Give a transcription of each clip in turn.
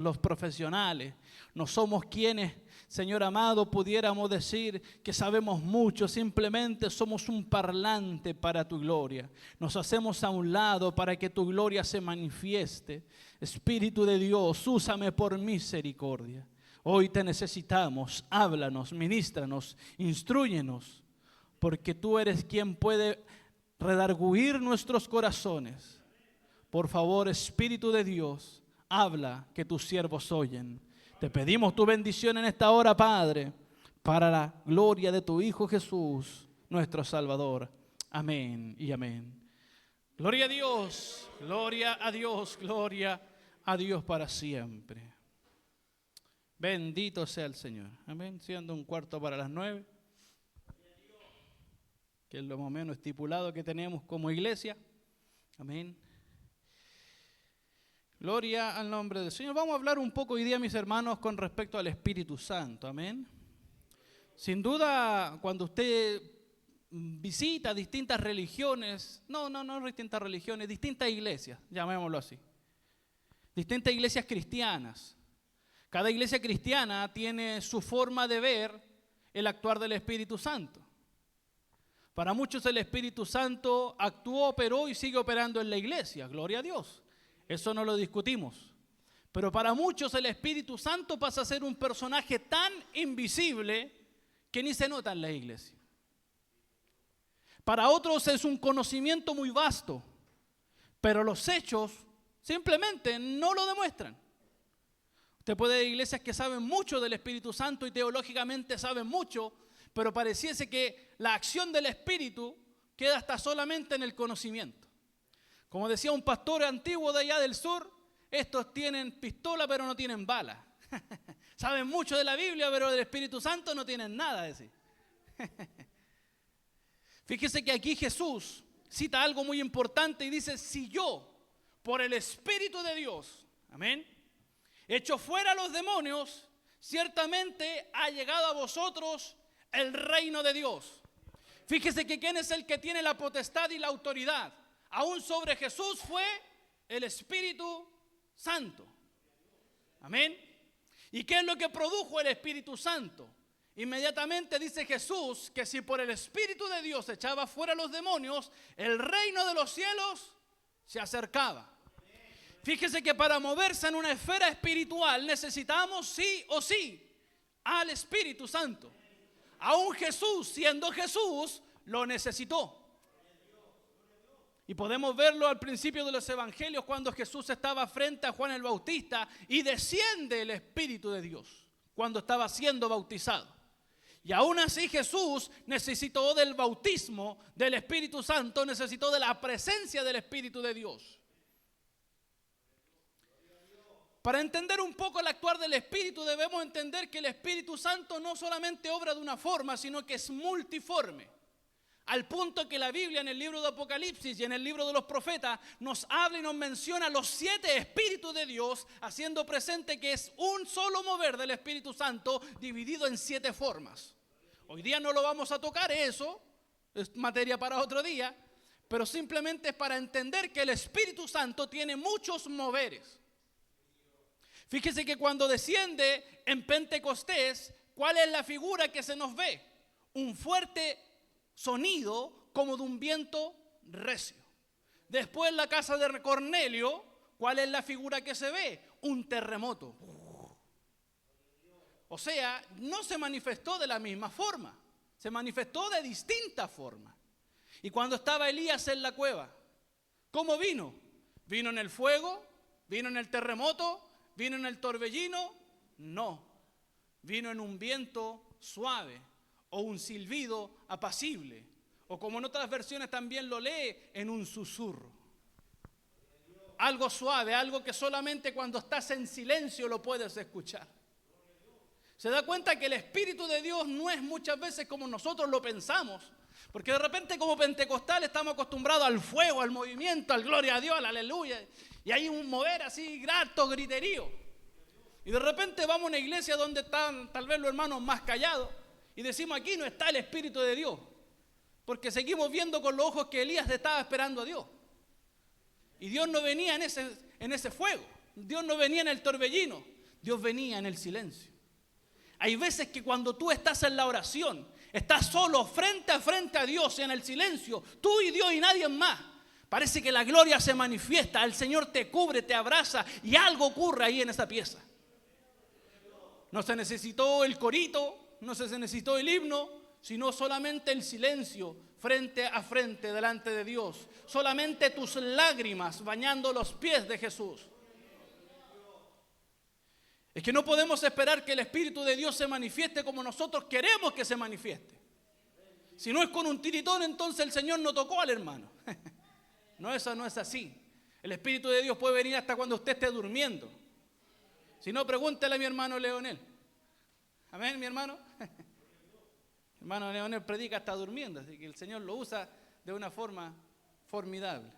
los profesionales. No somos quienes, Señor amado, pudiéramos decir que sabemos mucho. Simplemente somos un parlante para tu gloria. Nos hacemos a un lado para que tu gloria se manifieste. Espíritu de Dios, úsame por misericordia. Hoy te necesitamos. Háblanos, ministranos, instrúyenos, porque tú eres quien puede redarguir nuestros corazones. Por favor, Espíritu de Dios, habla, que tus siervos oyen. Te pedimos tu bendición en esta hora, Padre, para la gloria de tu Hijo Jesús, nuestro Salvador. Amén y amén. Gloria a Dios, gloria a Dios, gloria a Dios para siempre. Bendito sea el Señor. Amén. Siendo 8:45, que es lo más o menos estipulado que tenemos como iglesia. Amén. Gloria al nombre del Señor. Vamos a hablar un poco hoy día, mis hermanos, con respecto al Espíritu Santo. Amén. Sin duda, cuando usted visita distintas religiones, no distintas religiones, distintas iglesias, llamémoslo así. Distintas iglesias cristianas. Cada iglesia cristiana tiene su forma de ver el actuar del Espíritu Santo. Para muchos el Espíritu Santo actuó, operó y sigue operando en la iglesia. Gloria a Dios. Eso no lo discutimos. Pero para muchos el Espíritu Santo pasa a ser un personaje tan invisible que ni se nota en la iglesia. Para otros es un conocimiento muy vasto, pero los hechos simplemente no lo demuestran. Usted puede ir a iglesias que saben mucho del Espíritu Santo y teológicamente saben mucho, pero pareciese que la acción del Espíritu queda hasta solamente en el conocimiento. Como decía un pastor antiguo de allá del sur, estos tienen pistola pero no tienen bala. Saben mucho de la Biblia, pero del Espíritu Santo no tienen nada, decir. Fíjese que aquí Jesús cita algo muy importante y dice: si yo, por el Espíritu de Dios, amén, echo fuera a los demonios, ciertamente ha llegado a vosotros el reino de Dios. Fíjese que quién es el que tiene la potestad y la autoridad. Aún sobre Jesús fue el Espíritu Santo. Amén. ¿Y qué es lo que produjo el Espíritu Santo? Inmediatamente dice Jesús que si por el Espíritu de Dios echaba fuera a los demonios, el reino de los cielos se acercaba. Fíjese que para moverse en una esfera espiritual necesitamos sí o sí al Espíritu Santo. Aún Jesús, siendo Jesús, lo necesitó. Y podemos verlo al principio de los evangelios cuando Jesús estaba frente a Juan el Bautista y desciende el Espíritu de Dios cuando estaba siendo bautizado. Y aún así Jesús necesitó del bautismo del Espíritu Santo, necesitó de la presencia del Espíritu de Dios. Para entender un poco el actuar del Espíritu debemos entender que el Espíritu Santo no solamente obra de una forma, sino que es multiforme. Al punto que la Biblia en el libro de Apocalipsis y en el libro de los profetas nos habla y nos menciona los 7 espíritus de Dios, haciendo presente que es un solo mover del Espíritu Santo dividido en 7 formas. Hoy día no lo vamos a tocar, eso es materia para otro día, pero simplemente es para entender que el Espíritu Santo tiene muchos moveres. Fíjese que cuando desciende en Pentecostés, ¿cuál es la figura que se nos ve? Un fuerte sonido como de un viento recio. Después en la casa de Cornelio, ¿cuál es la figura que se ve? Un terremoto. O sea, no se manifestó de la misma forma, se manifestó de distintas formas. Y cuando estaba Elías en la cueva, ¿cómo vino? ¿Vino en el fuego? ¿Vino en el terremoto? ¿Vino en el torbellino? No, vino en un viento suave o un silbido apacible, o como en otras versiones también lo lee, en un susurro. Algo suave, algo que solamente cuando estás en silencio lo puedes escuchar. Se da cuenta que el Espíritu de Dios no es muchas veces como nosotros lo pensamos, porque de repente como pentecostal estamos acostumbrados al fuego, al movimiento, al gloria a Dios, al aleluya, y hay un mover así, harto griterío. Y de repente vamos a una iglesia donde están tal vez los hermanos más callados, y decimos: aquí no está el Espíritu de Dios, porque seguimos viendo con los ojos que Elías estaba esperando a Dios. Y Dios no venía en ese fuego. Dios no venía en el torbellino, Dios venía en el silencio. Hay veces que cuando tú estás en la oración, estás solo frente a Dios en el silencio, tú y Dios y nadie más. Parece que la gloria se manifiesta, el Señor te cubre, te abraza y algo ocurre ahí en esa pieza. No se necesitó el corito, no se necesitó el himno, sino solamente el silencio frente a frente delante de Dios. Solamente tus lágrimas bañando los pies de Jesús. Es que no podemos esperar que el Espíritu de Dios se manifieste como nosotros queremos que se manifieste. Si no es con un tiritón, entonces el Señor no tocó al hermano. No, eso no es así. El Espíritu de Dios puede venir hasta cuando usted esté durmiendo. Si no, pregúntele a mi hermano Leonel. Amén, mi hermano. Mi hermano Leonel predica hasta durmiendo, así que el Señor lo usa de una forma formidable.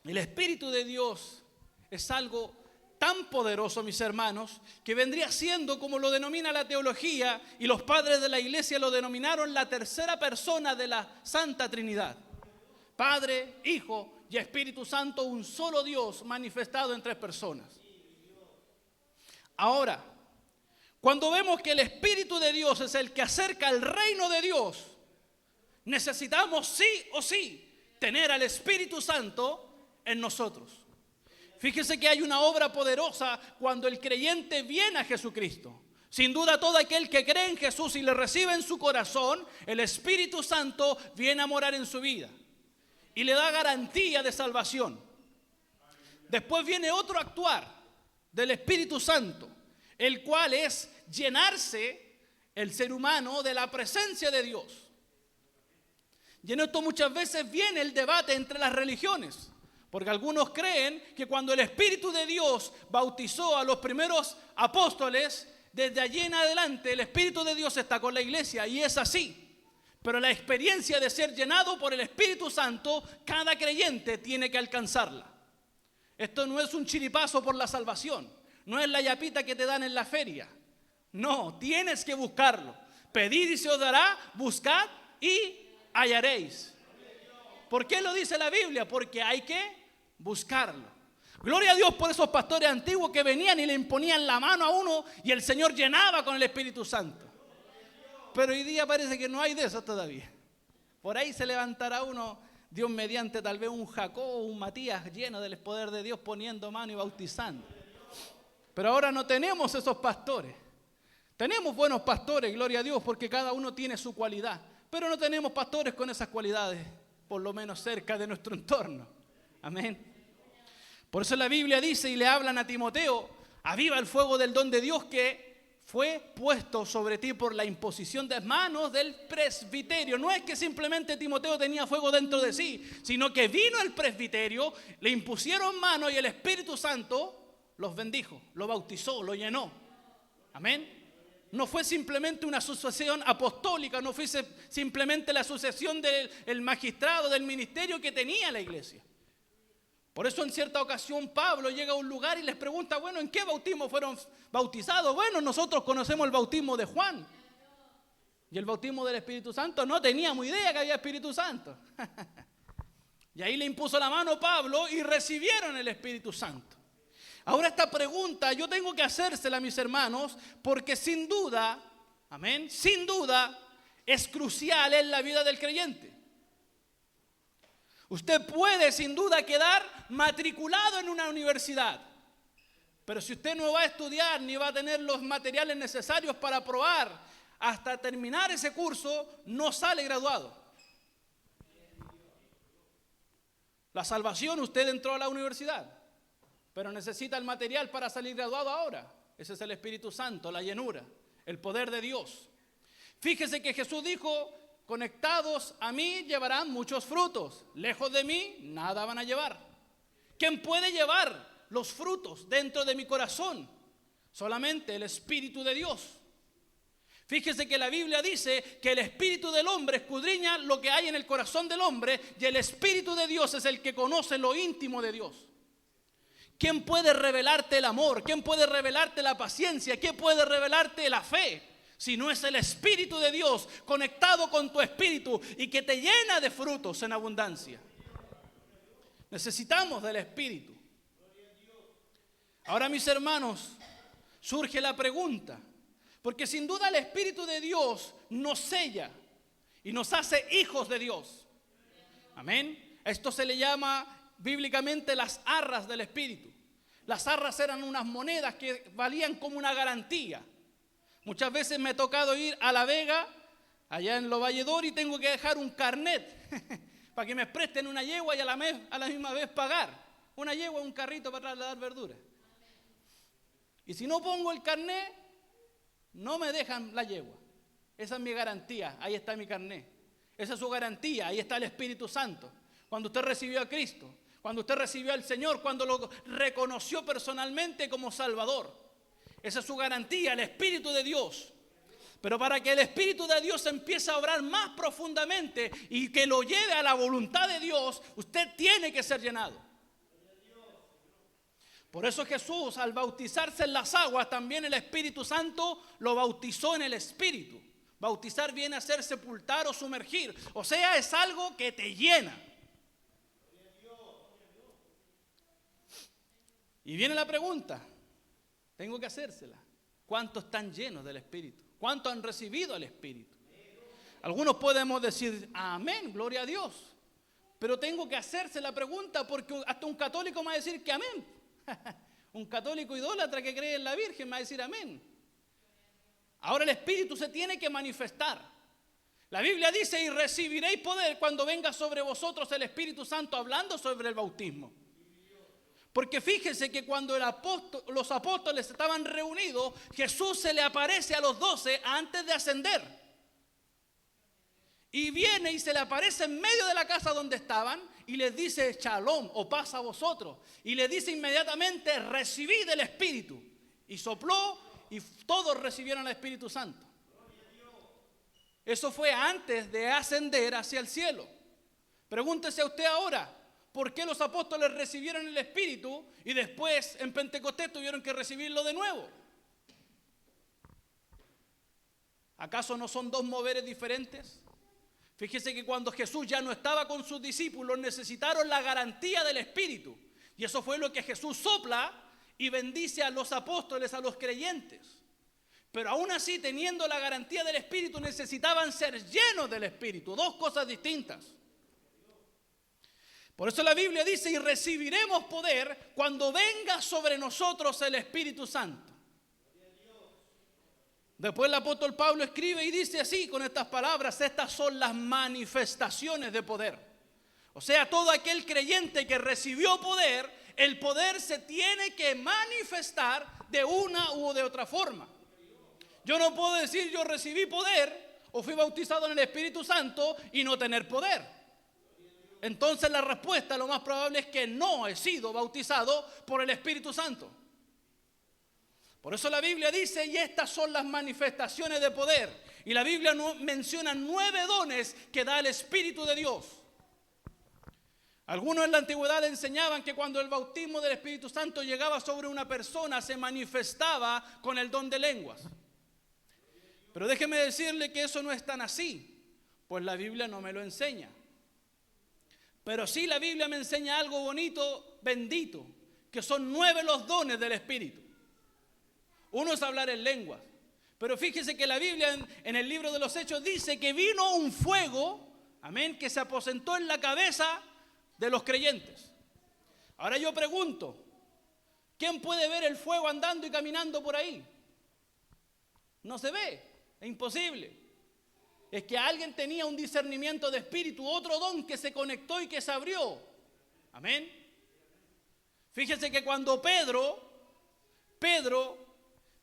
El Espíritu de Dios es algo tan poderoso, mis hermanos, que vendría siendo como lo denomina la teología, y los padres de la iglesia lo denominaron la tercera persona de la Santa Trinidad. Padre, Hijo y Espíritu Santo, un solo Dios manifestado en tres personas. Ahora, cuando vemos que el Espíritu de Dios es el que acerca el reino de Dios, necesitamos sí o sí tener al Espíritu Santo en nosotros. Fíjese que hay una obra poderosa cuando el creyente viene a Jesucristo. Sin duda, todo aquel que cree en Jesús y le recibe en su corazón, el Espíritu Santo viene a morar en su vida y le da garantía de salvación. Después viene otro actuar del Espíritu Santo, el cual es llenarse el ser humano de la presencia de Dios. Y en esto muchas veces viene el debate entre las religiones, porque algunos creen que cuando el Espíritu de Dios bautizó a los primeros apóstoles, desde allí en adelante el Espíritu de Dios está con la iglesia, y es así. Pero la experiencia de ser llenado por el Espíritu Santo, cada creyente tiene que alcanzarla. Esto no es un chiripazo por la salvación, no es la yapita que te dan en la feria. No, tienes que buscarlo. Pedid y se os dará, buscad y hallaréis. ¿Por qué lo dice la Biblia? Porque hay que buscarlo. Gloria a Dios por esos pastores antiguos que venían y le imponían la mano a uno y el Señor llenaba con el Espíritu Santo. Pero hoy día parece que no hay de eso todavía. Por ahí se levantará uno, Dios mediante, tal vez un Jacob o un Matías lleno del poder de Dios, poniendo mano y bautizando. Pero ahora no tenemos esos pastores. Tenemos buenos pastores, gloria a Dios, porque cada uno tiene su cualidad. Pero no tenemos pastores con esas cualidades, por lo menos cerca de nuestro entorno. Amén. Por eso la Biblia dice y le hablan a Timoteo: aviva el fuego del don de Dios que fue puesto sobre ti por la imposición de manos del presbiterio. No es que simplemente Timoteo tenía fuego dentro de sí, sino que vino el presbiterio, le impusieron manos y el Espíritu Santo los bendijo, lo bautizó, lo llenó. Amén. No fue simplemente una asociación apostólica, no fue simplemente la asociación del magistrado, del ministerio que tenía la iglesia. Por eso en cierta ocasión Pablo llega a un lugar y les pregunta: bueno, ¿en qué bautismo fueron bautizados? Bueno, nosotros conocemos el bautismo de Juan. Y el bautismo del Espíritu Santo, no teníamos idea que había Espíritu Santo. Y ahí le impuso la mano Pablo y recibieron el Espíritu Santo. Ahora esta pregunta yo tengo que hacérsela, mis hermanos, porque sin duda, amén, sin duda es crucial en la vida del creyente. Usted puede sin duda quedar matriculado en una universidad, pero si usted no va a estudiar ni va a tener los materiales necesarios para aprobar hasta terminar ese curso, no sale graduado. La salvación, usted entró a la universidad, pero necesita el material para salir graduado ahora. Ese es el Espíritu Santo, la llenura, el poder de Dios. Fíjese que Jesús dijo: conectados a mí llevarán muchos frutos, lejos de mí nada van a llevar. ¿Quién puede llevar los frutos dentro de mi corazón? Solamente el Espíritu de Dios. Fíjese que la Biblia dice que el Espíritu del hombre escudriña lo que hay en el corazón del hombre, y el Espíritu de Dios es el que conoce lo íntimo de Dios. ¿Quién puede revelarte el amor? ¿Quién puede revelarte la paciencia? ¿Quién puede revelarte la fe? Si no es el Espíritu de Dios conectado con tu espíritu y que te llena de frutos en abundancia. Necesitamos del Espíritu. Ahora, mis hermanos, surge la pregunta, porque sin duda el Espíritu de Dios nos sella y nos hace hijos de Dios. Amén. Esto se le llama bíblicamente las arras del Espíritu. Las arras eran unas monedas que valían como una garantía. Muchas veces me ha tocado ir a La Vega, allá en Lo Valledor, y tengo que dejar un carnet para que me presten una yegua y a la misma vez pagar. Una yegua, un carrito para trasladar verduras. Y si no pongo el carnet, no me dejan la yegua. Esa es mi garantía, ahí está mi carnet. Esa es su garantía, ahí está el Espíritu Santo. Cuando usted recibió a Cristo, cuando usted recibió al Señor, cuando lo reconoció personalmente como Salvador. Esa es su garantía, el Espíritu de Dios. Pero para que el Espíritu de Dios empiece a obrar más profundamente y que lo lleve a la voluntad de Dios, usted tiene que ser llenado. Por eso Jesús, al bautizarse en las aguas, también el Espíritu Santo lo bautizó en el Espíritu. Bautizar viene a ser sepultar o sumergir. O sea, es algo que te llena. Y viene la pregunta, tengo que hacérsela. ¿Cuántos están llenos del Espíritu? ¿Cuántos han recibido el Espíritu? Algunos podemos decir, amén, gloria a Dios. Pero tengo que hacerse la pregunta porque hasta un católico me va a decir que amén. Un católico idólatra que cree en la Virgen me va a decir amén. Ahora el Espíritu se tiene que manifestar. La Biblia dice, y recibiréis poder cuando venga sobre vosotros el Espíritu Santo, hablando sobre el bautismo. Porque fíjense que cuando los apóstoles estaban reunidos, Jesús se le aparece a los 12 antes de ascender. Y viene y se le aparece en medio de la casa donde estaban y les dice, shalom, o paz a vosotros. Y les dice inmediatamente, recibid el Espíritu. Y sopló y todos recibieron el Espíritu Santo. Eso fue antes de ascender hacia el cielo. Pregúntese a usted ahora, ¿por qué los apóstoles recibieron el Espíritu y después en Pentecostés tuvieron que recibirlo de nuevo? ¿Acaso no son dos moveres diferentes? Fíjese que cuando Jesús ya no estaba con sus discípulos, necesitaron la garantía del Espíritu. Y eso fue lo que Jesús sopla y bendice a los apóstoles, a los creyentes. Pero aún así, teniendo la garantía del Espíritu, necesitaban ser llenos del Espíritu. Dos cosas distintas. Por eso la Biblia dice, y recibiremos poder cuando venga sobre nosotros el Espíritu Santo. Después el apóstol Pablo escribe y dice así, con estas palabras, estas son las manifestaciones de poder. O sea, todo aquel creyente que recibió poder, el poder se tiene que manifestar de una u de otra forma. Yo no puedo decir yo recibí poder o fui bautizado en el Espíritu Santo y no tener poder. Entonces la respuesta lo más probable es que no he sido bautizado por el Espíritu Santo. Por eso la Biblia dice, y estas son las manifestaciones de poder. Y la Biblia menciona 9 dones que da el Espíritu de Dios. Algunos en la antigüedad enseñaban que cuando el bautismo del Espíritu Santo llegaba sobre una persona, se manifestaba con el don de lenguas. Pero déjeme decirle que eso no es tan así, pues la Biblia no me lo enseña. Pero sí la Biblia me enseña algo bonito, bendito, que son 9 los dones del Espíritu. Uno es hablar en lenguas. Pero fíjese que la Biblia en el libro de los Hechos dice que vino un fuego, amén, que se aposentó en la cabeza de los creyentes. Ahora yo pregunto, ¿quién puede ver el fuego andando y caminando por ahí? No se ve, es imposible. Es que alguien tenía un discernimiento de espíritu, otro don que se conectó y que se abrió. Amén. Fíjese que cuando Pedro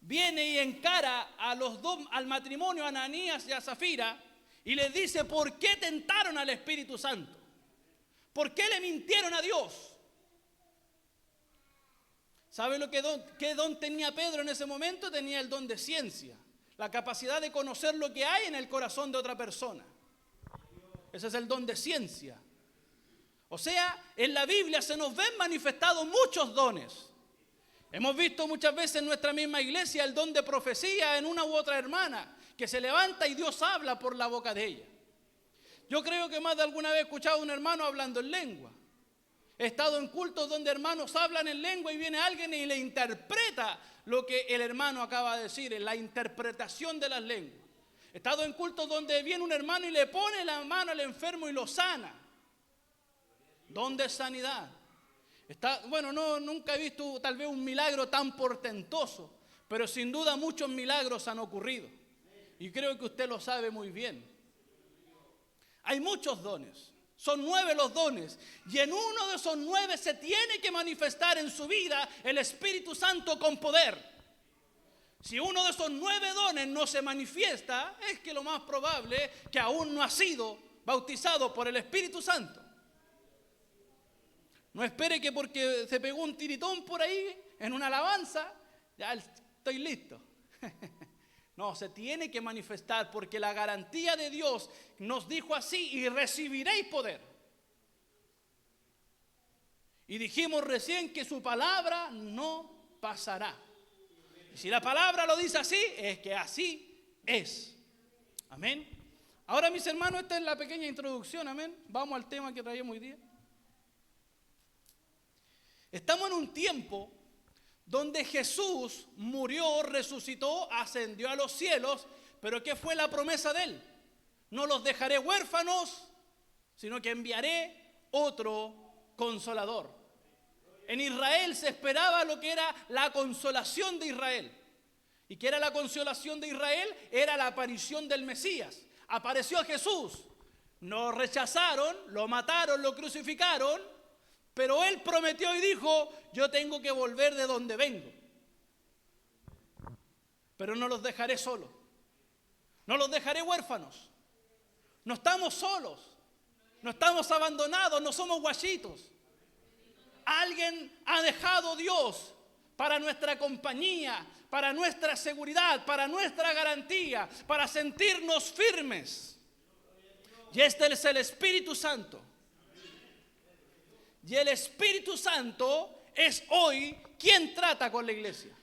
viene y encara a los dos, al matrimonio, a Ananías y a Zafira, y les dice, ¿por qué tentaron al Espíritu Santo? ¿Por qué le mintieron a Dios? ¿Sabe qué don tenía Pedro en ese momento? Tenía el don de ciencia, la capacidad de conocer lo que hay en el corazón de otra persona. Ese es el don de ciencia. O sea, en la Biblia se nos ven manifestados muchos dones. Hemos visto muchas veces en nuestra misma iglesia el don de profecía en una u otra hermana, que se levanta y Dios habla por la boca de ella. Yo creo que más de alguna vez he escuchado a un hermano hablando en lengua. He estado en cultos donde hermanos hablan en lengua y viene alguien y le interpreta lo que el hermano acaba de decir, en la interpretación de las lenguas. He estado en cultos donde viene un hermano y le pone la mano al enfermo y lo sana. ¿Dónde es sanidad? Nunca he visto tal vez un milagro tan portentoso, pero sin duda muchos milagros han ocurrido. Y creo que usted lo sabe muy bien. Hay muchos dones. Son 9 los dones. Y en uno de esos 9 se tiene que manifestar en su vida el Espíritu Santo con poder. Si uno de esos 9 dones no se manifiesta, es que lo más probable es que aún no ha sido bautizado por el Espíritu Santo. No espere que porque se pegó un tiritón por ahí en una alabanza, ya estoy listo. No, se tiene que manifestar porque la garantía de Dios nos dijo así: y recibiréis poder. Y dijimos recién que su palabra no pasará. Y si la palabra lo dice así, es que así es. Amén. Ahora, mis hermanos, esta es la pequeña introducción. Amén. Vamos al tema que traíamos hoy día. Estamos en un tiempo donde Jesús murió, resucitó, ascendió a los cielos, pero ¿qué fue la promesa de él? No los dejaré huérfanos, sino que enviaré otro consolador. En Israel se esperaba lo que era la consolación de Israel. ¿Y qué era la consolación de Israel? Era la aparición del Mesías. Apareció Jesús, lo rechazaron, lo mataron, lo crucificaron, pero él prometió y dijo: yo tengo que volver de donde vengo, pero no los dejaré solos, no los dejaré huérfanos. No estamos solos, no estamos abandonados, no somos guayitos. Alguien ha dejado Dios para nuestra compañía, para nuestra seguridad, para nuestra garantía, para sentirnos firmes. Y este es el Espíritu Santo. Y el Espíritu Santo es hoy quien trata con la iglesia.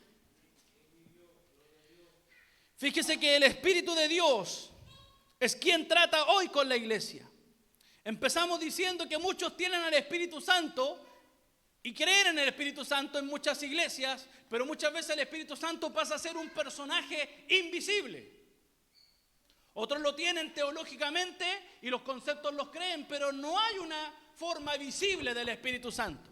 Fíjese que el Espíritu de Dios es quien trata hoy con la iglesia. Empezamos diciendo que muchos tienen al Espíritu Santo y creen en el Espíritu Santo en muchas iglesias, pero muchas veces el Espíritu Santo pasa a ser un personaje invisible. Otros lo tienen teológicamente y los conceptos los creen, pero no hay una forma visible del Espíritu Santo.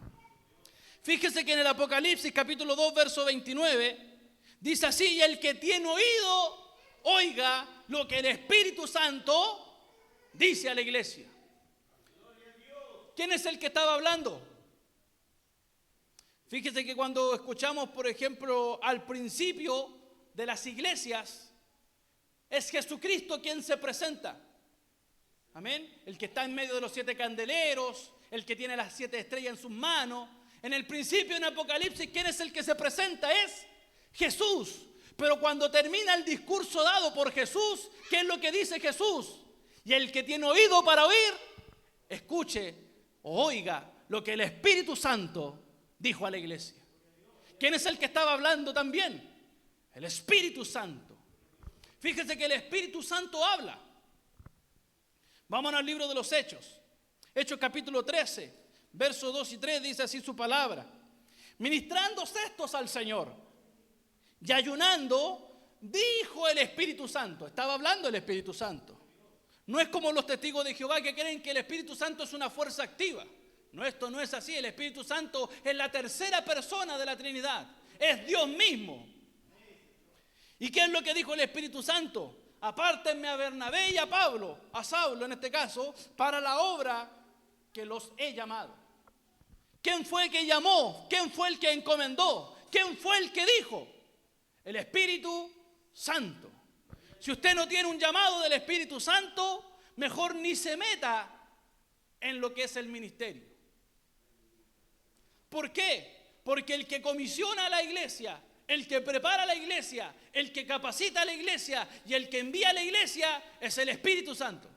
Fíjese que en el Apocalipsis capítulo 2 verso 29 dice así: y el que tiene oído, oiga lo que el Espíritu Santo dice a la iglesia. ¿Quién es el que estaba hablando? Fíjese que cuando escuchamos, por ejemplo, al principio de las iglesias, es Jesucristo quien se presenta. Amén. El que está en medio de los 7 candeleros, el que tiene las 7 estrellas en sus manos. En el principio, en Apocalipsis, ¿quién es el que se presenta? Es Jesús. Pero cuando termina el discurso dado por Jesús, ¿qué es lo que dice Jesús? Y el que tiene oído para oír, escuche o oiga lo que el Espíritu Santo dijo a la iglesia. ¿Quién es el que estaba hablando también? El Espíritu Santo. Fíjese que el Espíritu Santo habla. Vámonos al libro de los Hechos. Hechos capítulo 13, versos 2 y 3, dice así su palabra: ministrando cestos al Señor y ayunando, dijo el Espíritu Santo. Estaba hablando el Espíritu Santo. No es como los testigos de Jehová que creen que el Espíritu Santo es una fuerza activa. No, esto no es así. El Espíritu Santo es la tercera persona de la Trinidad. Es Dios mismo. ¿Y qué es lo que dijo el Espíritu Santo? Apártenme a Bernabé y a Pablo, a Saulo en este caso, para la obra que los he llamado. ¿Quién fue el que llamó? ¿Quién fue el que encomendó? ¿Quién fue el que dijo? El Espíritu Santo. Si usted no tiene un llamado del Espíritu Santo, mejor ni se meta en lo que es el ministerio. ¿Por qué? Porque el que comisiona a la iglesia, el que prepara a la iglesia, el que capacita a la iglesia y el que envía a la iglesia es el Espíritu Santo.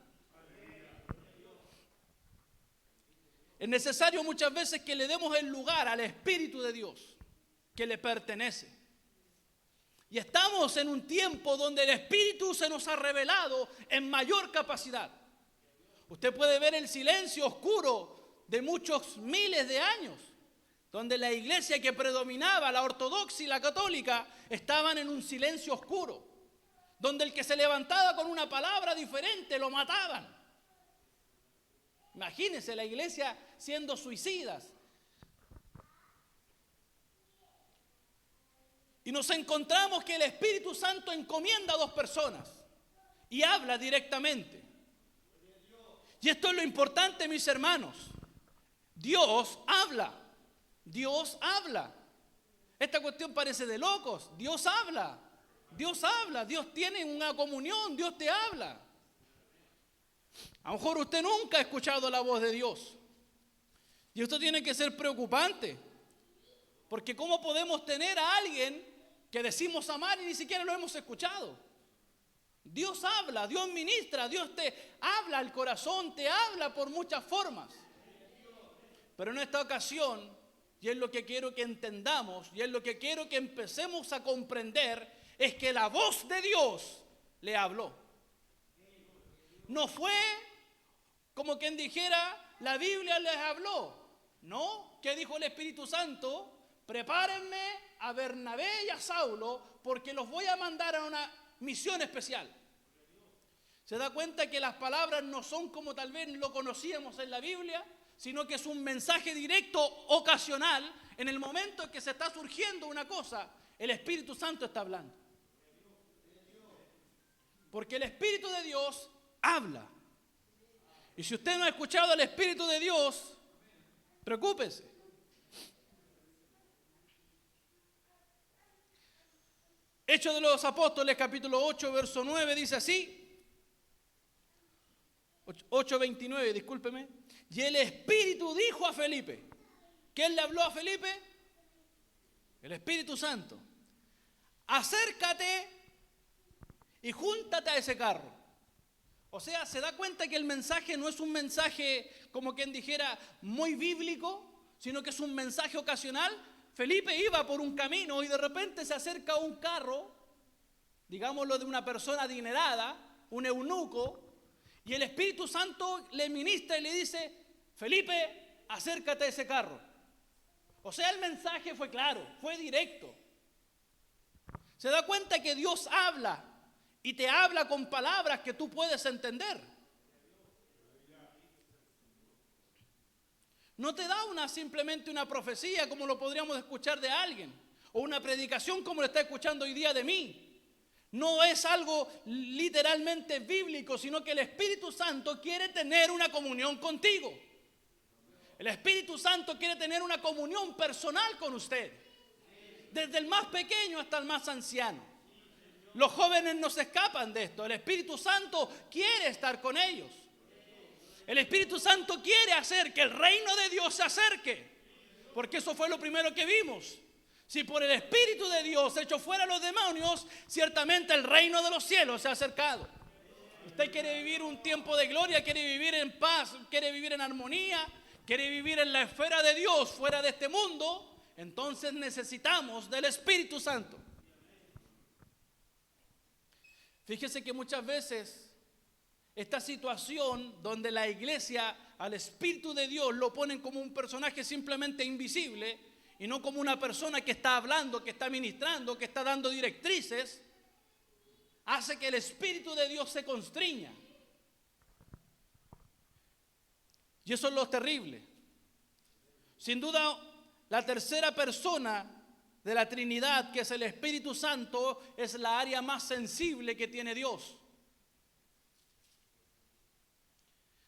Es necesario muchas veces que le demos el lugar al Espíritu de Dios que le pertenece. Y estamos en un tiempo donde el Espíritu se nos ha revelado en mayor capacidad. Usted puede ver el silencio oscuro de muchos miles de años, donde la iglesia que predominaba, la ortodoxa y la católica, estaban en un silencio oscuro, donde el que se levantaba con una palabra diferente lo mataban. Imagínense la iglesia siendo suicidas. Y nos encontramos que el Espíritu Santo encomienda a dos personas y habla directamente. Y esto es lo importante, mis hermanos. Dios habla. Dios habla. Esta cuestión parece de locos. Dios habla. Dios habla. Dios tiene una comunión. Dios te habla. A lo mejor usted nunca ha escuchado la voz de Dios. Y esto tiene que ser preocupante. Porque ¿cómo podemos tener a alguien que decimos amar y ni siquiera lo hemos escuchado? Dios habla, Dios ministra, Dios te habla al corazón, te habla por muchas formas. Pero en esta ocasión, y es lo que quiero que entendamos, y es lo que quiero que empecemos a comprender, es que la voz de Dios le habló. No fue como quien dijera, la Biblia les habló. No, ¿qué dijo el Espíritu Santo? Prepárenme a Bernabé y a Saulo porque los voy a mandar a una misión especial. ¿Se da cuenta que las palabras no son como tal vez lo conocíamos en la Biblia, sino que es un mensaje directo, ocasional? En el momento en que se está surgiendo una cosa, el Espíritu Santo está hablando. Porque el Espíritu de Dios habla. Y si usted no ha escuchado al Espíritu de Dios, preocúpese. Hechos de los Apóstoles, capítulo 8, verso 9, dice así. 8:29, discúlpeme. Y el Espíritu dijo a Felipe. ¿Quién le habló a Felipe? El Espíritu Santo. Acércate y júntate a ese carro. O sea, se da cuenta que el mensaje no es un mensaje, como quien dijera, muy bíblico, sino que es un mensaje ocasional. Felipe iba por un camino y de repente se acerca a un carro, digámoslo de una persona adinerada, un eunuco, y el Espíritu Santo le ministra y le dice, Felipe, acércate a ese carro. O sea, el mensaje fue claro, fue directo. Se da cuenta que Dios habla y te habla con palabras que tú puedes entender. No te da simplemente una profecía como lo podríamos escuchar de alguien, o una predicación como lo está escuchando hoy día de mí. No es algo literalmente bíblico, sino que el Espíritu Santo quiere tener una comunión contigo. El Espíritu Santo quiere tener una comunión personal con usted, desde el más pequeño hasta el más anciano. Los jóvenes no se escapan de esto. El Espíritu Santo quiere estar con ellos. El Espíritu Santo quiere hacer que el reino de Dios se acerque, porque eso fue lo primero que vimos. Si por el Espíritu de Dios echó fuera a los demonios, ciertamente el reino de los cielos se ha acercado. Usted quiere vivir un tiempo de gloria, quiere vivir en paz, quiere vivir en armonía, quiere vivir en la esfera de Dios fuera de este mundo, entonces necesitamos del Espíritu Santo. Fíjese que muchas veces esta situación donde la iglesia al Espíritu de Dios lo ponen como un personaje simplemente invisible y no como una persona que está hablando, que está ministrando, que está dando directrices, hace que el Espíritu de Dios se constriña. Y eso es lo terrible. Sin duda, la tercera persona de la Trinidad, que es el Espíritu Santo, es la área más sensible que tiene Dios.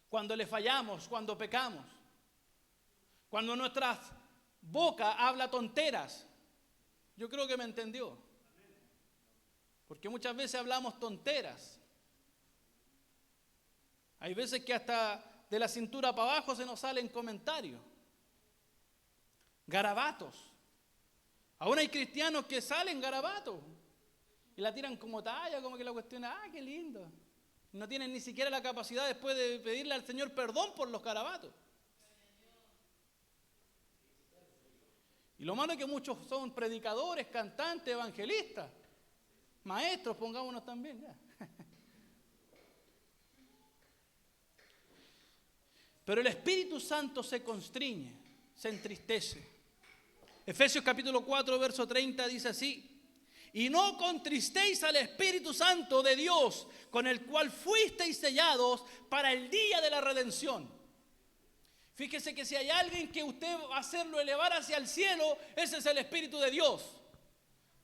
Cuando le fallamos, cuando pecamos, cuando nuestra boca habla tonteras. Yo creo que me entendió. Porque muchas veces hablamos tonteras. Hay veces que hasta de la cintura para abajo se nos salen comentarios, garabatos. Aún hay cristianos que salen garabatos y la tiran como talla, como que la cuestión, qué lindo. No tienen ni siquiera la capacidad después de pedirle al Señor perdón por los garabatos. Y lo malo es que muchos son predicadores, cantantes, evangelistas, maestros, pongámonos también ya. Pero el Espíritu Santo se constriñe, se entristece. Efesios capítulo 4, verso 30 dice así: y no contristéis al Espíritu Santo de Dios, con el cual fuisteis sellados para el día de la redención. Fíjese que si hay alguien que usted va a hacerlo elevar hacia el cielo, ese es el Espíritu de Dios.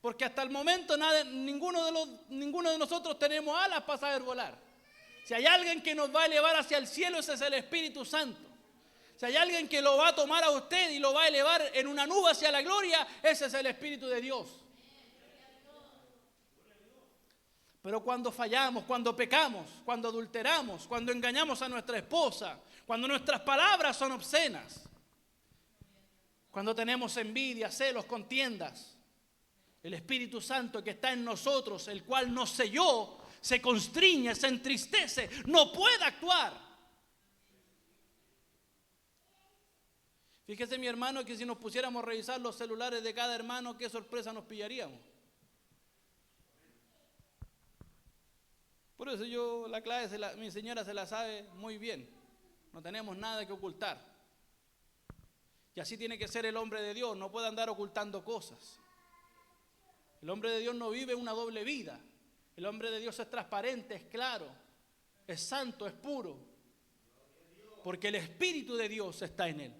Porque hasta el momento ninguno de nosotros tenemos alas para saber volar. Si hay alguien que nos va a elevar hacia el cielo, ese es el Espíritu Santo. Si hay alguien que lo va a tomar a usted y lo va a elevar en una nube hacia la gloria, ese es el Espíritu de Dios. Pero cuando fallamos, cuando pecamos, cuando adulteramos, cuando engañamos a nuestra esposa, cuando nuestras palabras son obscenas, cuando tenemos envidia, celos, contiendas, el Espíritu Santo que está en nosotros, el cual nos selló, se constriñe, se entristece, no puede actuar. Fíjese, mi hermano, que si nos pusiéramos a revisar los celulares de cada hermano, qué sorpresa nos pillaríamos. Por eso la clave, mi señora se la sabe muy bien. No tenemos nada que ocultar. Y así tiene que ser el hombre de Dios, no puede andar ocultando cosas. El hombre de Dios no vive una doble vida. El hombre de Dios es transparente, es claro, es santo, es puro. Porque el Espíritu de Dios está en él.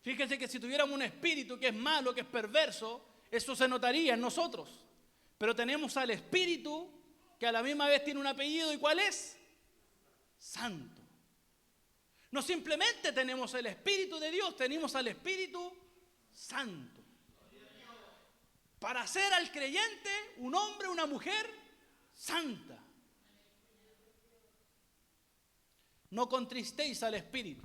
Fíjense que si tuviéramos un espíritu que es malo, que es perverso, eso se notaría en nosotros. Pero tenemos al Espíritu que a la misma vez tiene un apellido. ¿Y cuál es? Santo. No simplemente tenemos el Espíritu de Dios, tenemos al Espíritu Santo. Para hacer al creyente un hombre, una mujer santa. No contristéis al Espíritu.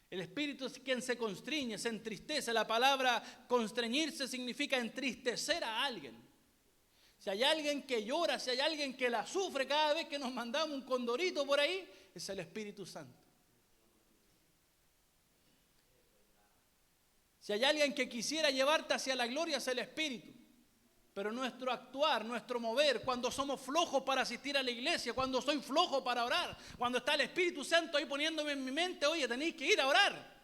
El Espíritu es quien se constriñe, se entristece. La palabra constreñirse significa entristecer a alguien. Si hay alguien que llora, si hay alguien que la sufre cada vez que nos mandamos un condorito por ahí, es el Espíritu Santo. Si hay alguien que quisiera llevarte hacia la gloria, es el Espíritu. Pero nuestro actuar, nuestro mover, cuando somos flojos para asistir a la iglesia, cuando soy flojo para orar, cuando está el Espíritu Santo ahí poniéndome en mi mente, oye, tenéis que ir a orar.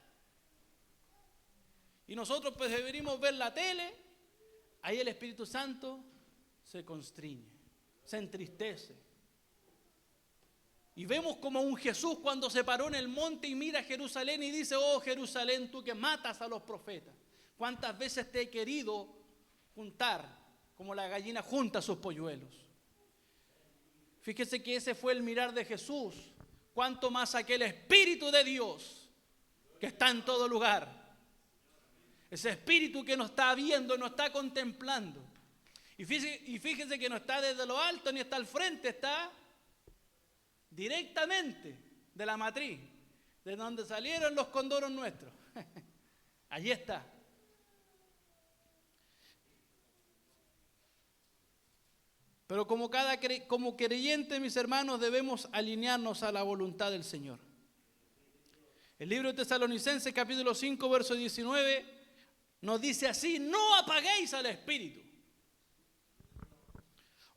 Y nosotros pues deberíamos ver la tele, ahí el Espíritu Santo se constriñe, se entristece. Y vemos como un Jesús cuando se paró en el monte y mira a Jerusalén y dice: oh Jerusalén, tú que matas a los profetas, ¿cuántas veces te he querido juntar como la gallina junta sus polluelos? Fíjese que ese fue el mirar de Jesús. Cuánto más aquel Espíritu de Dios que está en todo lugar. Ese Espíritu que nos está viendo, nos está contemplando. Y fíjese que no está desde lo alto ni está al frente, está directamente de la matriz, de donde salieron los condoros nuestros. Allí está. Pero como creyentes, mis hermanos, debemos alinearnos a la voluntad del Señor. El libro de Tesalonicenses, capítulo 5, verso 19, nos dice así: no apaguéis al Espíritu.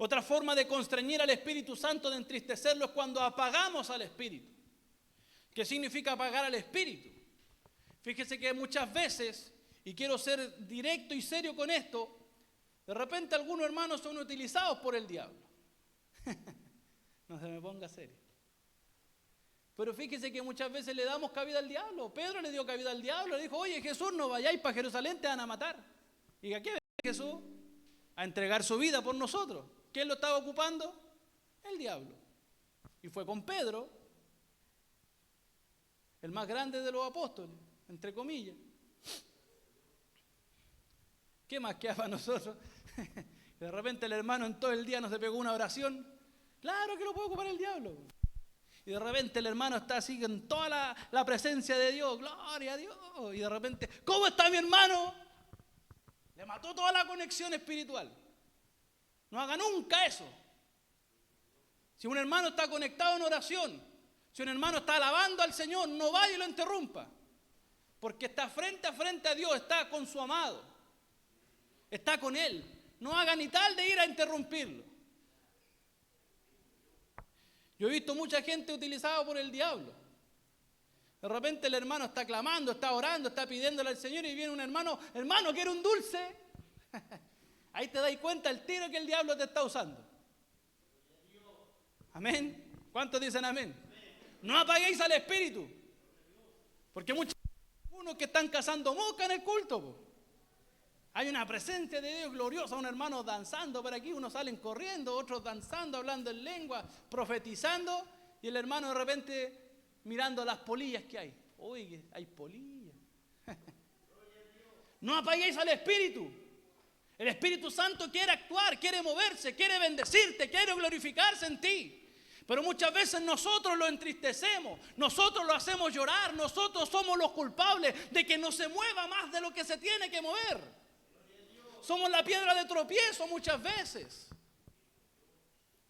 Otra forma de constreñir al Espíritu Santo, de entristecerlo, es cuando apagamos al Espíritu. ¿Qué significa apagar al Espíritu? Fíjese que muchas veces, y quiero ser directo y serio con esto, de repente algunos hermanos son utilizados por el diablo. No se me ponga serio. Pero fíjese que muchas veces le damos cabida al diablo. Pedro le dio cabida al diablo, le dijo: oye Jesús, no vayáis para Jerusalén, te van a matar. ¿Y a qué viene Jesús? A entregar su vida por nosotros. ¿Quién lo estaba ocupando? El diablo. Y fue con Pedro, el más grande de los apóstoles, entre comillas. ¿Qué más queda para nosotros? De repente el hermano en todo el día no se pegó una oración. Claro que lo puede ocupar el diablo. Y de repente el hermano está así en toda la presencia de Dios. Gloria a Dios. Y de repente, ¿cómo está mi hermano? Le mató toda la conexión espiritual. No haga nunca eso. Si un hermano está conectado en oración, si un hermano está alabando al Señor, no vaya y lo interrumpa. Porque está frente a frente a Dios, está con su amado. Está con Él. No haga ni tal de ir a interrumpirlo. Yo he visto mucha gente utilizada por el diablo. De repente el hermano está clamando, está orando, está pidiéndole al Señor y viene un hermano, hermano, ¿quiere un dulce? Ahí te das cuenta el tiro que el diablo te está usando. Amén. ¿Cuántos dicen amén? No apaguéis al espíritu. Porque muchos que están cazando mosca en el culto. Po. Hay una presencia de Dios gloriosa, un hermano danzando por aquí, unos salen corriendo, otros danzando, hablando en lengua, profetizando, y el hermano de repente mirando las polillas que hay. Oye, hay polillas. No apaguéis al espíritu. El Espíritu Santo quiere actuar, quiere moverse, quiere bendecirte, quiere glorificarse en ti. Pero muchas veces nosotros lo entristecemos, nosotros lo hacemos llorar, nosotros somos los culpables de que no se mueva más de lo que se tiene que mover. Somos la piedra de tropiezo muchas veces.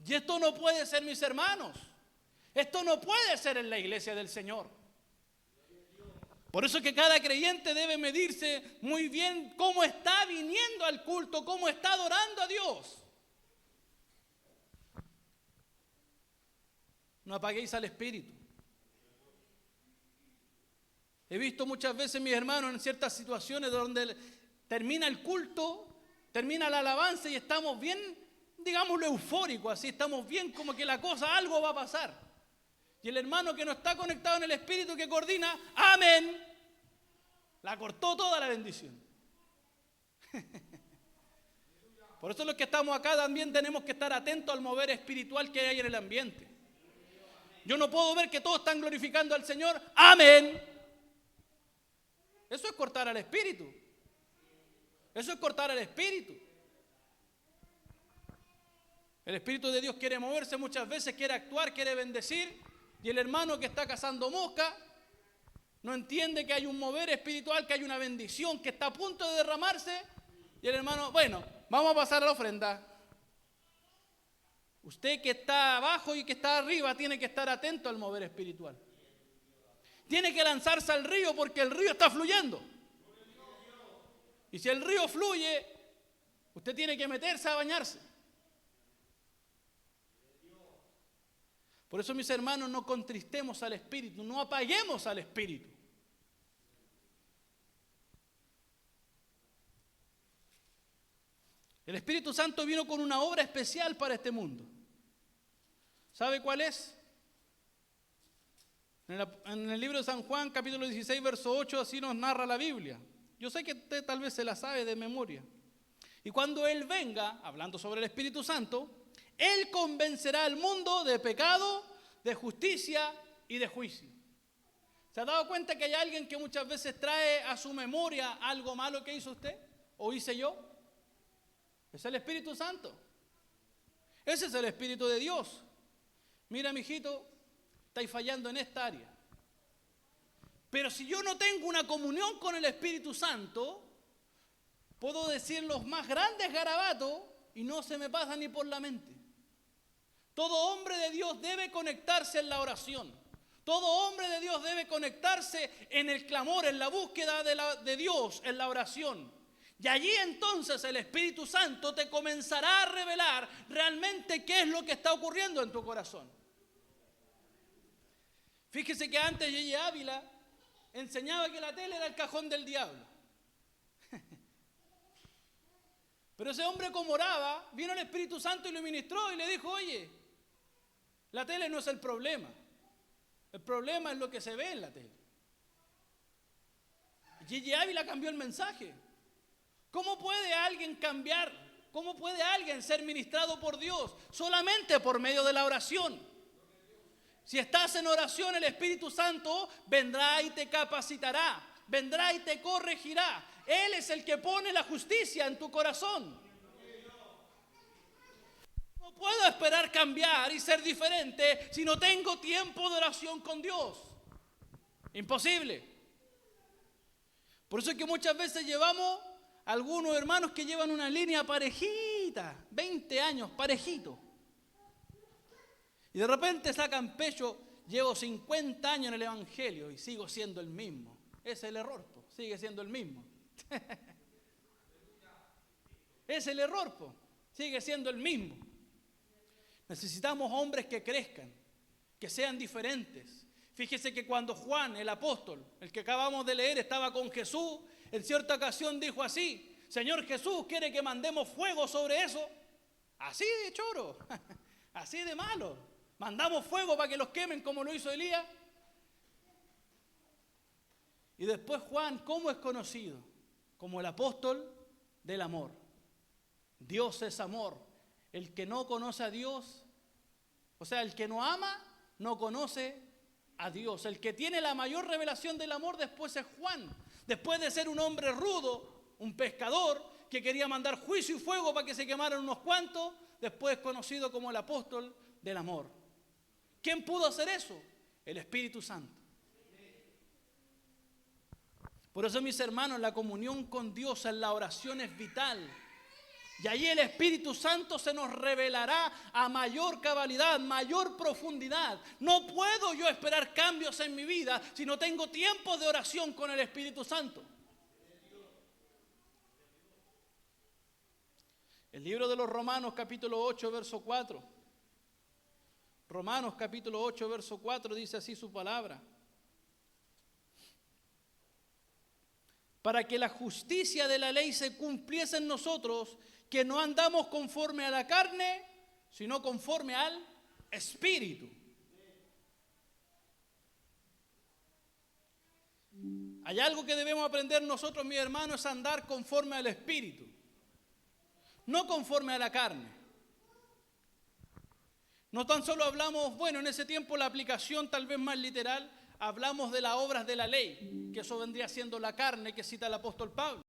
Y esto no puede ser, mis hermanos. Esto no puede ser en la iglesia del Señor. Por eso es que cada creyente debe medirse muy bien cómo está viniendo al culto, cómo está adorando a Dios. No apaguéis al espíritu. He visto muchas veces, mis hermanos, en ciertas situaciones donde termina el culto, termina la alabanza y estamos bien, digámoslo, eufóricos, así estamos bien como que la cosa, algo va a pasar. Y el hermano que no está conectado en el espíritu que coordina, amén, la cortó toda la bendición. Por eso los que estamos acá también tenemos que estar atentos al mover espiritual que hay en el ambiente. Yo no puedo ver que todos están glorificando al Señor. Amén. Eso es cortar al espíritu. Eso es cortar al espíritu. El Espíritu de Dios quiere moverse muchas veces, quiere actuar, quiere bendecir. Y el hermano que está cazando mosca no entiende que hay un mover espiritual, que hay una bendición que está a punto de derramarse. Y el hermano, bueno, vamos a pasar a la ofrenda. Usted que está abajo y que está arriba tiene que estar atento al mover espiritual. Tiene que lanzarse al río porque el río está fluyendo. Y si el río fluye, usted tiene que meterse a bañarse. Por eso, mis hermanos, no contristemos al espíritu, no apaguemos al espíritu. El Espíritu Santo vino con una obra especial para este mundo. ¿Sabe cuál es? En el libro de San Juan, capítulo 16, verso 8, así nos narra la Biblia. Yo sé que usted tal vez se la sabe de memoria. Y cuando Él venga, hablando sobre el Espíritu Santo, Él convencerá al mundo de pecado, de justicia y de juicio. ¿Se ha dado cuenta que hay alguien que muchas veces trae a su memoria algo malo que hizo usted o hice yo? Es el Espíritu Santo. Ese es el Espíritu de Dios. Mira, mijito, estáis fallando en esta área. Pero si yo no tengo una comunión con el Espíritu Santo, puedo decir los más grandes garabatos y no se me pasa ni por la mente. Todo hombre de Dios debe conectarse en la oración. Todo hombre de Dios debe conectarse en el clamor, en la búsqueda de Dios, en la oración. Y allí entonces el Espíritu Santo te comenzará a revelar realmente qué es lo que está ocurriendo en tu corazón. Fíjese que antes J.J. Ávila enseñaba que la tele era el cajón del diablo. Pero ese hombre, como oraba, vino el Espíritu Santo y lo ministró y le dijo, oye, la tele no es el problema. El problema es lo que se ve en la tele. J.J. Ávila cambió el mensaje. ¿Cómo puede alguien cambiar? ¿Cómo puede alguien ser ministrado por Dios? Solamente por medio de la oración. Si estás en oración, el Espíritu Santo vendrá y te capacitará, vendrá y te corregirá. Él es el que pone la justicia en tu corazón. No puedo esperar cambiar y ser diferente si no tengo tiempo de oración con Dios. Imposible. Por eso es que muchas veces llevamos algunos hermanos que llevan una línea parejita, 20 años, parejito. Y de repente sacan pecho, llevo 50 años en el Evangelio y sigo siendo el mismo. Ese es el error, sigue siendo el mismo. Es el error, sigue siendo el mismo. Necesitamos hombres que crezcan, que sean diferentes. Fíjese que cuando Juan, el apóstol, el que acabamos de leer, estaba con Jesús, en cierta ocasión dijo así: Señor Jesús, ¿quiere que mandemos fuego sobre eso? Así de choro, así de malo. Mandamos fuego para que los quemen como lo hizo Elías. Y después Juan, ¿cómo es conocido? Como el apóstol del amor. Dios es amor. El que no conoce a Dios, o sea, el que no ama, no conoce a Dios. El que tiene la mayor revelación del amor después es Juan. Después de ser un hombre rudo, un pescador, que quería mandar juicio y fuego para que se quemaran unos cuantos, después es conocido como el apóstol del amor. ¿Quién pudo hacer eso? El Espíritu Santo. Por eso, mis hermanos, la comunión con Dios en la oración es vital. Y ahí el Espíritu Santo se nos revelará a mayor cabalidad, mayor profundidad. No puedo yo esperar cambios en mi vida si no tengo tiempos de oración con el Espíritu Santo. El libro de los Romanos, capítulo 8, verso 4. Romanos, capítulo 8, verso 4, dice así su palabra: para que la justicia de la ley se cumpliese en nosotros, que no andamos conforme a la carne, sino conforme al Espíritu. Hay algo que debemos aprender nosotros, mis hermanos, es andar conforme al Espíritu, no conforme a la carne. No tan solo hablamos, bueno, en ese tiempo la aplicación tal vez más literal, hablamos de las obras de la ley, que eso vendría siendo la carne que cita el apóstol Pablo.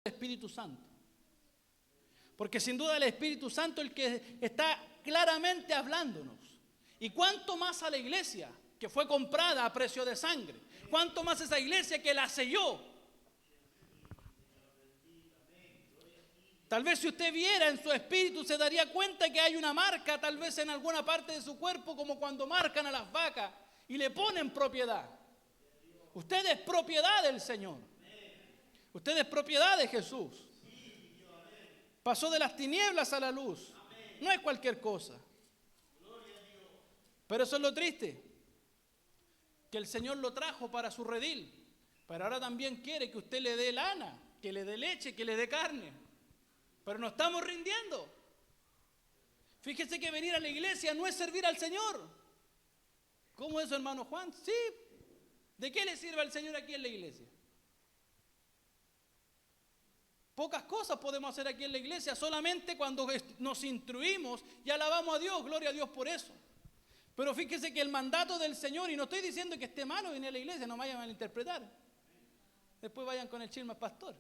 el Espíritu Santo. Porque sin duda el Espíritu Santo es el que está claramente hablándonos. Y cuánto más a la iglesia que fue comprada a precio de sangre. Cuánto más esa iglesia que la selló. Tal vez si usted viera en su espíritu se daría cuenta que hay una marca tal vez en alguna parte de su cuerpo, como cuando marcan a las vacas y le ponen propiedad. Usted es propiedad del Señor. Usted es propiedad de Jesús. Pasó de las tinieblas a la luz. No es cualquier cosa. Pero eso es lo triste, que el Señor lo trajo para su redil, pero ahora también quiere que usted le dé lana, que le dé leche, que le dé carne. Pero no estamos rindiendo. Fíjese que venir a la iglesia no es servir al Señor. ¿Cómo es eso, hermano Juan? Sí. ¿De qué le sirve al Señor aquí en la iglesia? Pocas cosas podemos hacer aquí en la iglesia, solamente cuando nos instruimos y alabamos a Dios, gloria a Dios por eso. Pero fíjese que el mandato del Señor, y no estoy diciendo que esté malo venir a la iglesia, no me vayan a malinterpretar. Después vayan con el chisme pastor.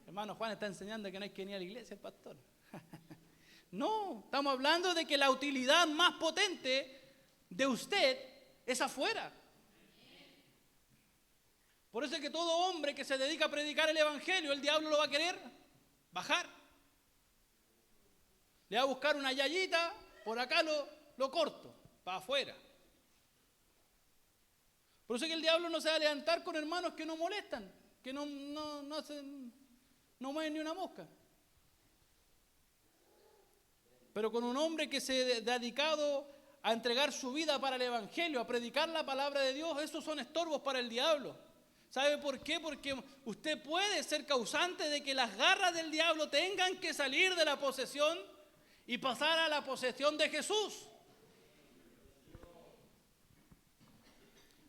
Hermano Juan está enseñando que no hay que venir a la iglesia, el pastor. No, estamos hablando de que la utilidad más potente de usted es afuera. Por eso es que todo hombre que se dedica a predicar el evangelio, el diablo lo va a querer bajar. Le va a buscar una yayita, por acá lo corto, para afuera. Por eso es que el diablo no se va a levantar con hermanos que no molestan, que no mueven ni una mosca. Pero con un hombre que se ha dedicado a entregar su vida para el evangelio, a predicar la palabra de Dios, esos son estorbos para el diablo. ¿Sabe por qué? Porque usted puede ser causante de que las garras del diablo tengan que salir de la posesión y pasar a la posesión de Jesús.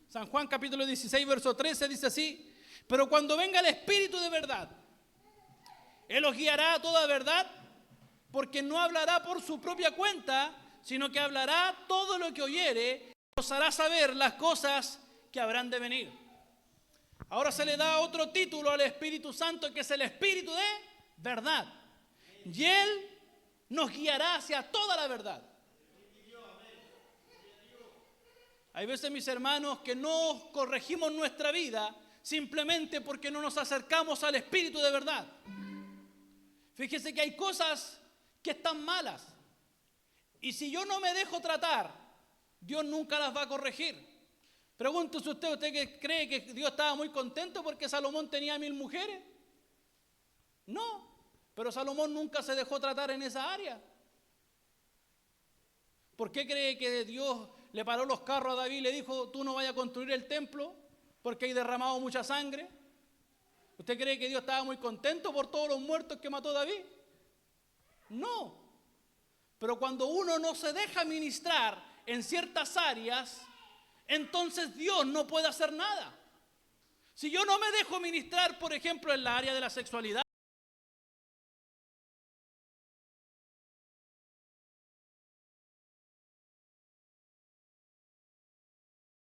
San Juan capítulo 16, verso 13 dice así: pero cuando venga el Espíritu de verdad, Él os guiará a toda verdad, porque no hablará por su propia cuenta, sino que hablará todo lo que oyere, y os hará saber las cosas que habrán de venir. Ahora se le da otro título al Espíritu Santo, que es el Espíritu de verdad. Y Él nos guiará hacia toda la verdad. Hay veces, mis hermanos, que no corregimos nuestra vida simplemente porque no nos acercamos al Espíritu de verdad. Fíjese que hay cosas que están malas. Y si yo no me dejo tratar, Dios nunca las va a corregir. Pregúntese ¿usted que cree que Dios estaba muy contento porque Salomón tenía 1000 mujeres? No, pero Salomón nunca se dejó tratar en esa área. ¿Por qué cree que Dios le paró los carros a David y le dijo: tú no vayas a construir el templo porque hay derramado mucha sangre? ¿Usted cree que Dios estaba muy contento por todos los muertos que mató David? No. Pero cuando uno no se deja ministrar en ciertas áreas, entonces Dios no puede hacer nada. Si yo no me dejo ministrar, por ejemplo, en la área de la sexualidad,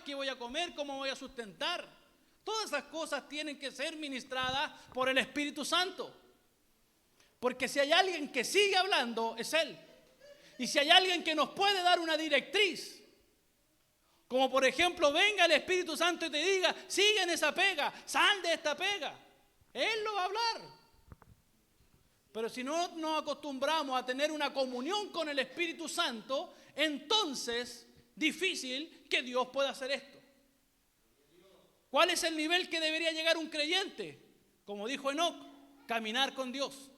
¿qué voy a comer? ¿Cómo voy a sustentar? Todas esas cosas tienen que ser ministradas por el Espíritu Santo. Porque si hay alguien que sigue hablando, es Él. Y si hay alguien que nos puede dar una directriz, como por ejemplo, venga el Espíritu Santo y te diga: sigue en esa pega, sal de esta pega, Él lo va a hablar. Pero si no nos acostumbramos a tener una comunión con el Espíritu Santo, entonces difícil que Dios pueda hacer esto. ¿Cuál es el nivel que debería llegar un creyente? Como dijo Enoc, caminar con Dios.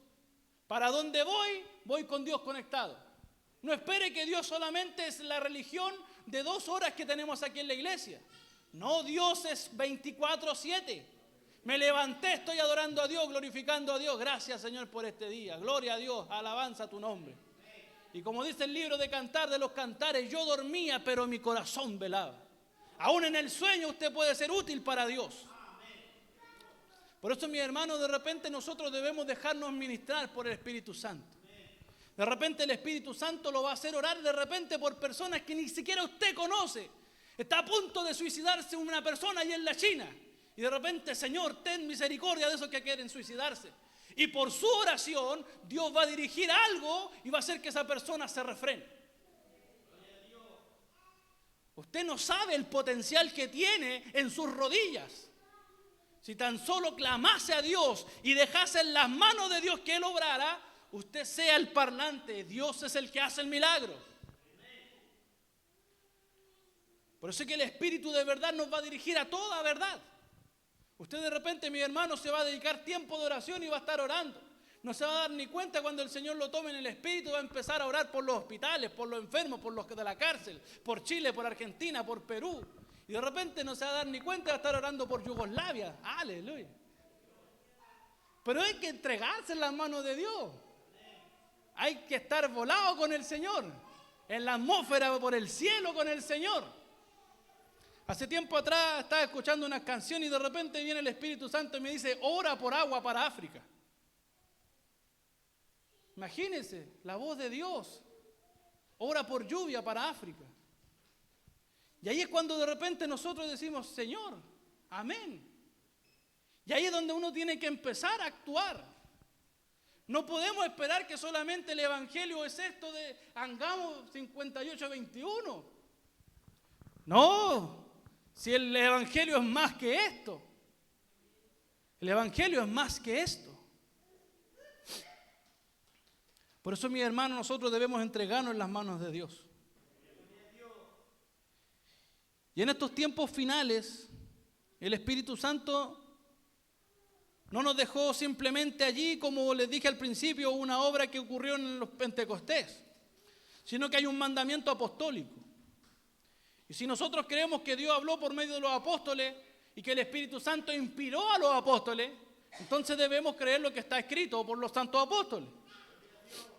¿Para dónde voy? Voy con Dios conectado. No espere que Dios solamente es la religión de 2 horas que tenemos aquí en la iglesia. No, Dios es 24/7. Me levanté, estoy adorando a Dios, glorificando a Dios. Gracias, Señor, por este día. Gloria a Dios, alabanza a tu nombre. Y como dice el libro de Cantar de los Cantares, yo dormía, pero mi corazón velaba. Aún en el sueño usted puede ser útil para Dios. Por eso, mis hermanos, de repente nosotros debemos dejarnos ministrar por el Espíritu Santo. De repente el Espíritu Santo lo va a hacer orar de repente por personas que ni siquiera usted conoce. Está a punto de suicidarse una persona allá en la China. Y de repente, Señor, ten misericordia de esos que quieren suicidarse. Y por su oración, Dios va a dirigir algo y va a hacer que esa persona se refrene. Usted no sabe el potencial que tiene en sus rodillas. Si tan solo clamase a Dios y dejase en las manos de Dios que Él obrara, usted sea el parlante. Dios es el que hace el milagro. Por eso es que el Espíritu de verdad nos va a dirigir a toda verdad. Usted de repente, mi hermano, se va a dedicar tiempo de oración y va a estar orando. No se va a dar ni cuenta cuando el Señor lo tome en el Espíritu. Va a empezar a orar por los hospitales, por los enfermos, por los de la cárcel, por Chile, por Argentina, por Perú. Y de repente no se va a dar ni cuenta, va a estar orando por Yugoslavia. Aleluya. Pero hay que entregarse en las manos de Dios. Hay que estar volado con el Señor. En la atmósfera, por el cielo con el Señor. Hace tiempo atrás estaba escuchando una canción y de repente viene el Espíritu Santo y me dice, ora por agua para África. Imagínense, la voz de Dios. Ora por lluvia para África. Y ahí es cuando de repente nosotros decimos, Señor, amén. Y ahí es donde uno tiene que empezar a actuar. No podemos esperar que solamente el Evangelio es esto de Angamos 58:21. No, si el Evangelio es más que esto. El Evangelio es más que esto. Por eso, mis hermanos, nosotros debemos entregarnos en las manos de Dios. Y en estos tiempos finales, el Espíritu Santo no nos dejó simplemente allí, como les dije al principio, una obra que ocurrió en los Pentecostés, sino que hay un mandamiento apostólico. Y si nosotros creemos que Dios habló por medio de los apóstoles y que el Espíritu Santo inspiró a los apóstoles, entonces debemos creer lo que está escrito por los santos apóstoles.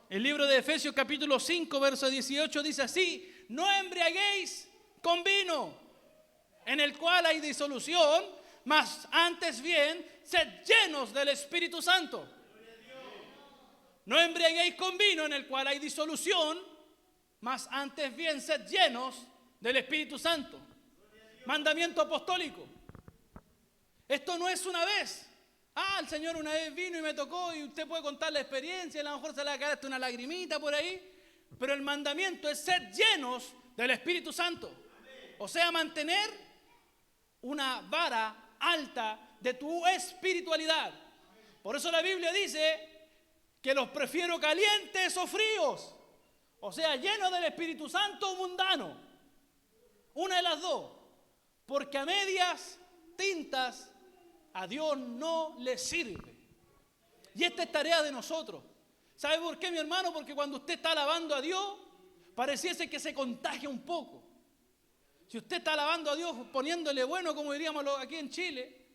El libro de Efesios capítulo 5, verso 18 dice así: no embriaguéis con vino, en el cual hay disolución, mas antes bien, sed llenos del Espíritu Santo. No embriaguéis con vino, en el cual hay disolución, mas antes bien, sed llenos del Espíritu Santo. Mandamiento apostólico. Esto no es una vez. El Señor una vez vino y me tocó, y usted puede contar la experiencia, y a lo mejor se le va a caer hasta una lagrimita por ahí, pero el mandamiento es ser llenos del Espíritu Santo. O sea, mantener una vara alta de tu espiritualidad. Por eso la Biblia dice que los prefiero calientes o fríos. O sea, llenos del Espíritu Santo o mundano. Una de las dos. Porque a medias tintas a Dios no le sirve. Y esta es tarea de nosotros. ¿Sabe por qué, mi hermano? Porque cuando usted está alabando a Dios, pareciese que se contagia un poco. Si usted está alabando a Dios, poniéndole bueno, como diríamos aquí en Chile,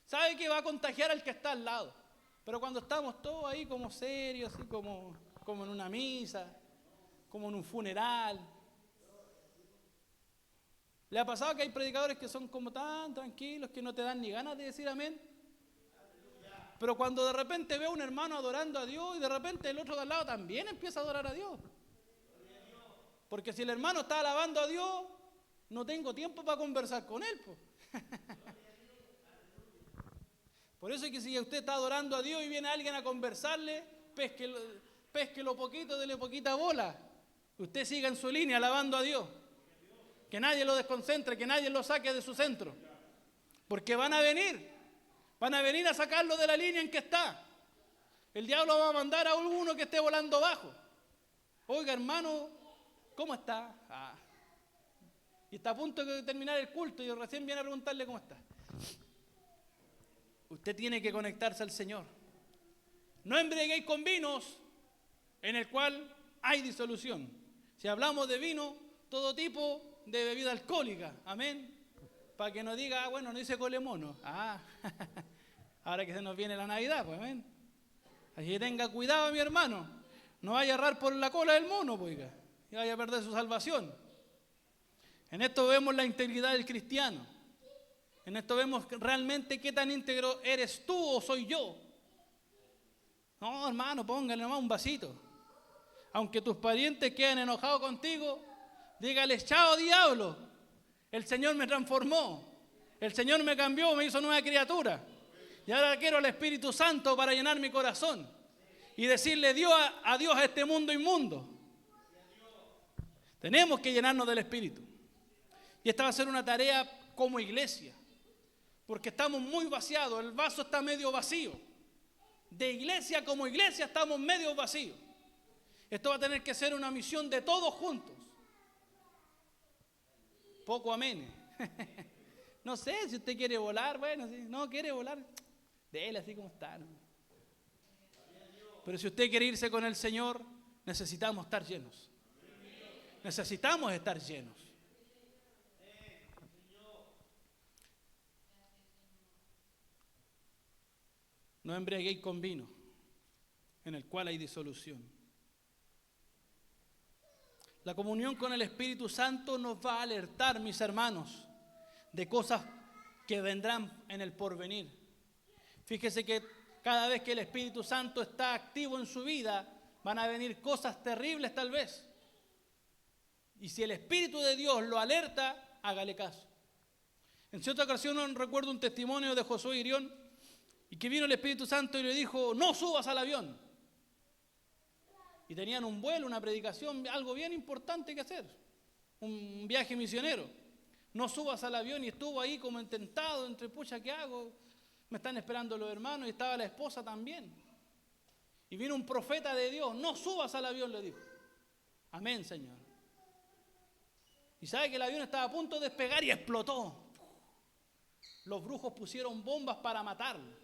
sabe que va a contagiar al que está al lado. Pero cuando estamos todos ahí como serios, así como en una misa, como en un funeral. ¿Le ha pasado que hay predicadores que son como tan tranquilos que no te dan ni ganas de decir amén? Pero cuando de repente ve a un hermano adorando a Dios y de repente el otro de al lado también empieza a adorar a Dios. Porque si el hermano está alabando a Dios, no tengo tiempo para conversar con él. Por eso es que si usted está adorando a Dios y viene alguien a conversarle, pésquelo poquito, dele poquita bola. Usted siga en su línea alabando a Dios. Que nadie lo desconcentre, que nadie lo saque de su centro. Porque van a venir a sacarlo de la línea en que está. El diablo va a mandar a uno que esté volando bajo. Oiga, hermano, ¿cómo está? Y está a punto de terminar el culto y recién viene a preguntarle cómo está. Usted tiene que conectarse al Señor. No embriaguéis con vinos en el cual hay disolución. Si hablamos de vino, todo tipo de bebida alcohólica, amén. Para que no diga, bueno, no dice colemono. Ahora que se nos viene la Navidad, pues, amén. Así que tenga cuidado, mi hermano. No vaya a errar por la cola del mono, pues, y vaya a perder su salvación. En esto vemos la integridad del cristiano. En esto vemos realmente qué tan íntegro eres tú o soy yo. No, hermano, póngale nomás un vasito. Aunque tus parientes queden enojados contigo, dígales, chao diablo, el Señor me transformó. El Señor me cambió, me hizo nueva criatura. Y ahora quiero al Espíritu Santo para llenar mi corazón y decirle adiós a este mundo inmundo. Tenemos que llenarnos del Espíritu. Y esta va a ser una tarea como iglesia, porque estamos muy vaciados, el vaso está medio vacío. De iglesia como iglesia estamos medio vacíos. Esto va a tener que ser una misión de todos juntos. Poco amén. No sé si usted quiere volar, bueno, si no quiere volar, déle así como está, ¿no? Pero si usted quiere irse con el Señor, necesitamos estar llenos. Necesitamos estar llenos. No embriaguéis con vino, en el cual hay disolución. La comunión con el Espíritu Santo nos va a alertar, mis hermanos, de cosas que vendrán en el porvenir. Fíjese que cada vez que el Espíritu Santo está activo en su vida, van a venir cosas terribles tal vez. Y si el Espíritu de Dios lo alerta, hágale caso. En cierta ocasión recuerdo un testimonio de Josué Irión, y que vino el Espíritu Santo y le dijo, no subas al avión. Y tenían un vuelo, una predicación, algo bien importante que hacer, un viaje misionero. No subas al avión, y estuvo ahí como intentado, entre pucha, ¿qué hago? Me están esperando los hermanos, y estaba la esposa también. Y vino un profeta de Dios, no subas al avión, le dijo. Amén, Señor. Y sabe que el avión estaba a punto de despegar y explotó. Los brujos pusieron bombas para matarlo,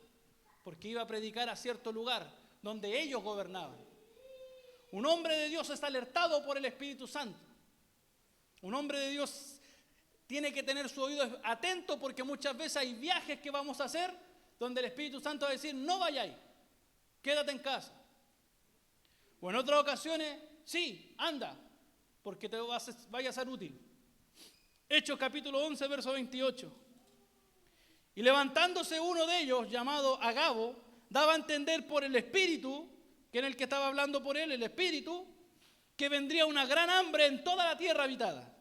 porque iba a predicar a cierto lugar donde ellos gobernaban. Un hombre de Dios es alertado por el Espíritu Santo. Un hombre de Dios tiene que tener su oído atento, porque muchas veces hay viajes que vamos a hacer donde el Espíritu Santo va a decir, no vayáis, quédate en casa. O en otras ocasiones, sí, anda, porque te vaya a ser útil. Hechos capítulo 11, verso 28. Y levantándose uno de ellos, llamado Agabo, daba a entender por el Espíritu, que era el que estaba hablando por él, el Espíritu, que vendría una gran hambre en toda la tierra habitada,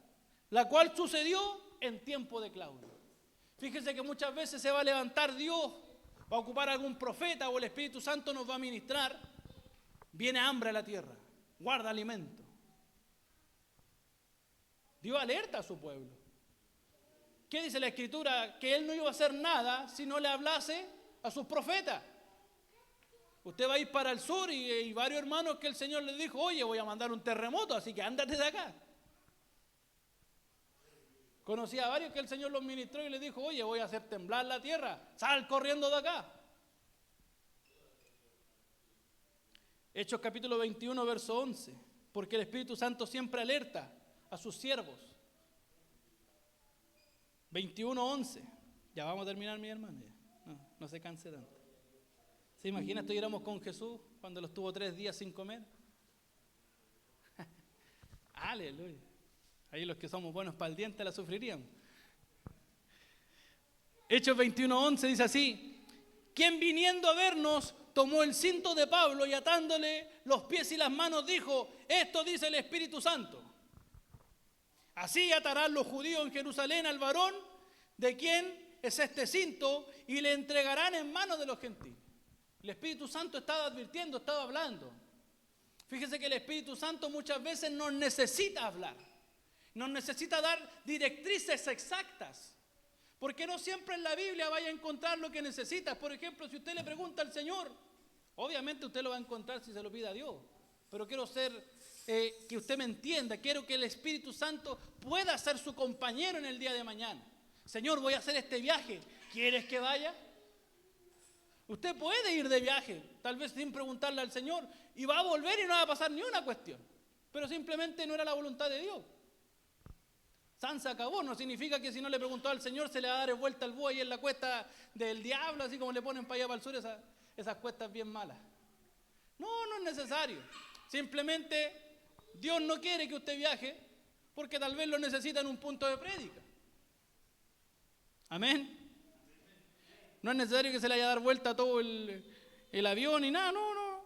la cual sucedió en tiempo de Claudio. Fíjense que muchas veces se va a levantar Dios, va a ocupar algún profeta o el Espíritu Santo nos va a ministrar. Viene hambre a la tierra, guarda alimento. Dios alerta a su pueblo. ¿Qué dice la Escritura? Que Él no iba a hacer nada si no le hablase a sus profetas. Usted va a ir para el sur y varios hermanos que el Señor les dijo, oye, voy a mandar un terremoto, así que ándate de acá. Conocí a varios que el Señor los ministró y les dijo, oye, voy a hacer temblar la tierra, sal corriendo de acá. Hechos capítulo 21, verso 11, porque el Espíritu Santo siempre alerta a sus siervos. 21:11. Ya vamos a terminar, mi hermano. No se canse tanto. ¿Se imagina estuviéramos con Jesús cuando los tuvo 3 días sin comer? Aleluya. Ahí los que somos buenos para el diente la sufriríamos. Hechos 21:11 dice así: quien viniendo a vernos tomó el cinto de Pablo y atándole los pies y las manos dijo: esto dice el Espíritu Santo. Así atarán los judíos en Jerusalén al varón de quien es este cinto y le entregarán en manos de los gentiles. El Espíritu Santo estaba advirtiendo, estaba hablando. Fíjese que el Espíritu Santo muchas veces nos necesita hablar, nos necesita dar directrices exactas, porque no siempre en la Biblia vaya a encontrar lo que necesitas. Por ejemplo, si usted le pregunta al Señor, obviamente usted lo va a encontrar si se lo pide a Dios, pero quiero que usted me entienda, quiero que el Espíritu Santo pueda ser su compañero en el día de mañana. Señor, voy a hacer este viaje, ¿quieres que vaya? Usted puede ir de viaje, tal vez sin preguntarle al Señor, y va a volver y no va a pasar ni una cuestión, pero simplemente no era la voluntad de Dios. San se acabó, no significa que si no le preguntó al Señor se le va a dar vuelta al búho ahí en la cuesta del diablo, así como le ponen para allá para el sur esas cuestas bien malas. No, no es necesario. Simplemente Dios no quiere que usted viaje porque tal vez lo necesita en un punto de prédica. Amén. No es necesario que se le haya dar vuelta a todo el avión y nada, no.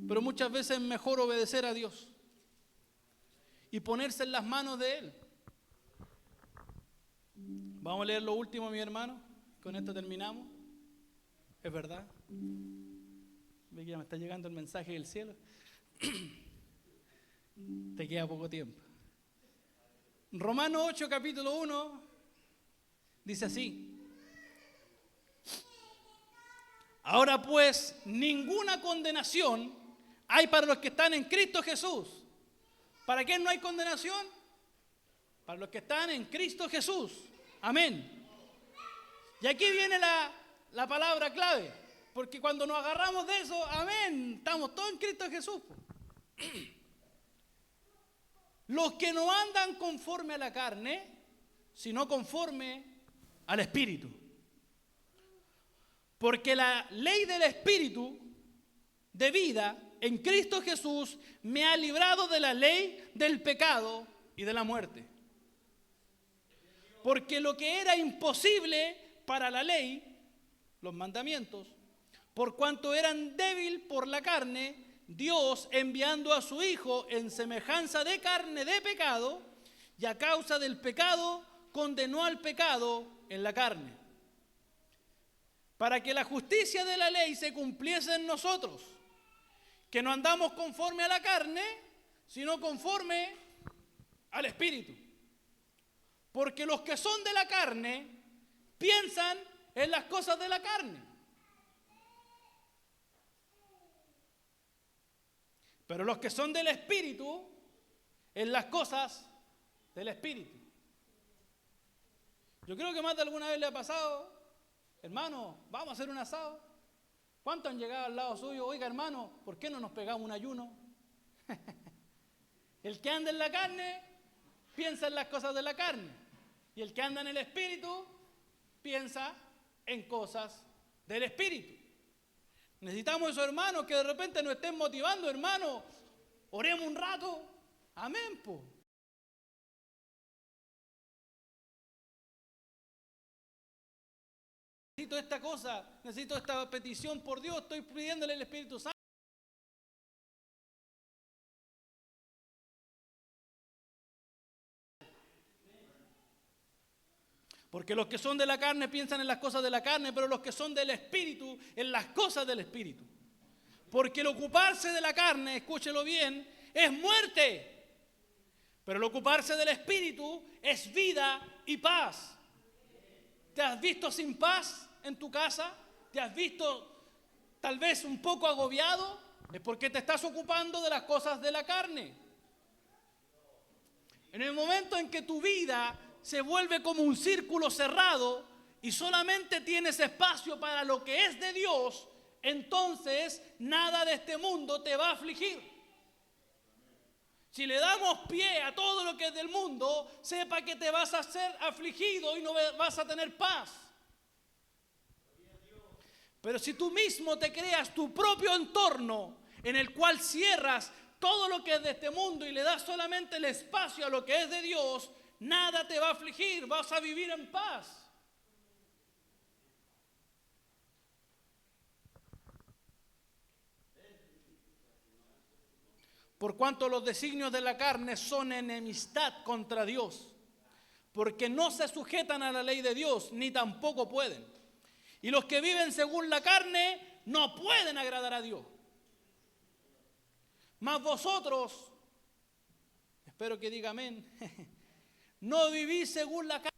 Pero muchas veces es mejor obedecer a Dios y ponerse en las manos de Él. Vamos a leer lo último, mi hermano. Con esto terminamos. Es verdad. Ve que ya me está llegando el mensaje del cielo. Te queda poco tiempo. Romanos 8, capítulo 1, dice así: ahora pues, ninguna condenación hay para los que están en Cristo Jesús. ¿Para quién no hay condenación? Para los que están en Cristo Jesús. Amén. Y aquí viene la palabra clave, porque cuando nos agarramos de eso, amén, estamos todos en Cristo Jesús. Los que no andan conforme a la carne, sino conforme al Espíritu. Porque la ley del Espíritu de vida en Cristo Jesús me ha librado de la ley del pecado y de la muerte. Porque lo que era imposible para la ley, los mandamientos, por cuanto eran débil por la carne, Dios, enviando a su Hijo en semejanza de carne de pecado, y a causa del pecado, condenó al pecado en la carne, para que la justicia de la ley se cumpliese en nosotros, que no andamos conforme a la carne, sino conforme al Espíritu. Porque los que son de la carne piensan en las cosas de la carne, pero los que son del Espíritu, en las cosas del Espíritu. Yo creo que más de alguna vez le ha pasado: hermano, vamos a hacer un asado. ¿Cuántos han llegado al lado suyo? Oiga, hermano, ¿por qué no nos pegamos un ayuno? El que anda en la carne piensa en las cosas de la carne, y el que anda en el Espíritu piensa en cosas del Espíritu. Necesitamos eso, hermano, que de repente nos estén motivando, hermano. Oremos un rato. Amén, po. Necesito esta cosa, necesito esta petición por Dios, estoy pidiéndole al Espíritu Santo. Porque los que son de la carne piensan en las cosas de la carne, pero los que son del Espíritu, en las cosas del Espíritu. Porque el ocuparse de la carne, escúchelo bien, es muerte. Pero el ocuparse del Espíritu es vida y paz. ¿Te has visto sin paz en tu casa? ¿Te has visto tal vez un poco agobiado? Es porque te estás ocupando de las cosas de la carne. En el momento en que tu vida se vuelve como un círculo cerrado y solamente tienes espacio para lo que es de Dios, entonces nada de este mundo te va a afligir. Si le damos pie a todo lo que es del mundo, sepa que te vas a ser afligido y no vas a tener paz. Pero si tú mismo te creas tu propio entorno en el cual cierras todo lo que es de este mundo y le das solamente el espacio a lo que es de Dios, nada te va a afligir, vas a vivir en paz. Por cuanto los designios de la carne son enemistad contra Dios, porque no se sujetan a la ley de Dios, ni tampoco pueden. Y los que viven según la carne no pueden agradar a Dios. Mas vosotros, espero que diga amén, no vivís según la carne.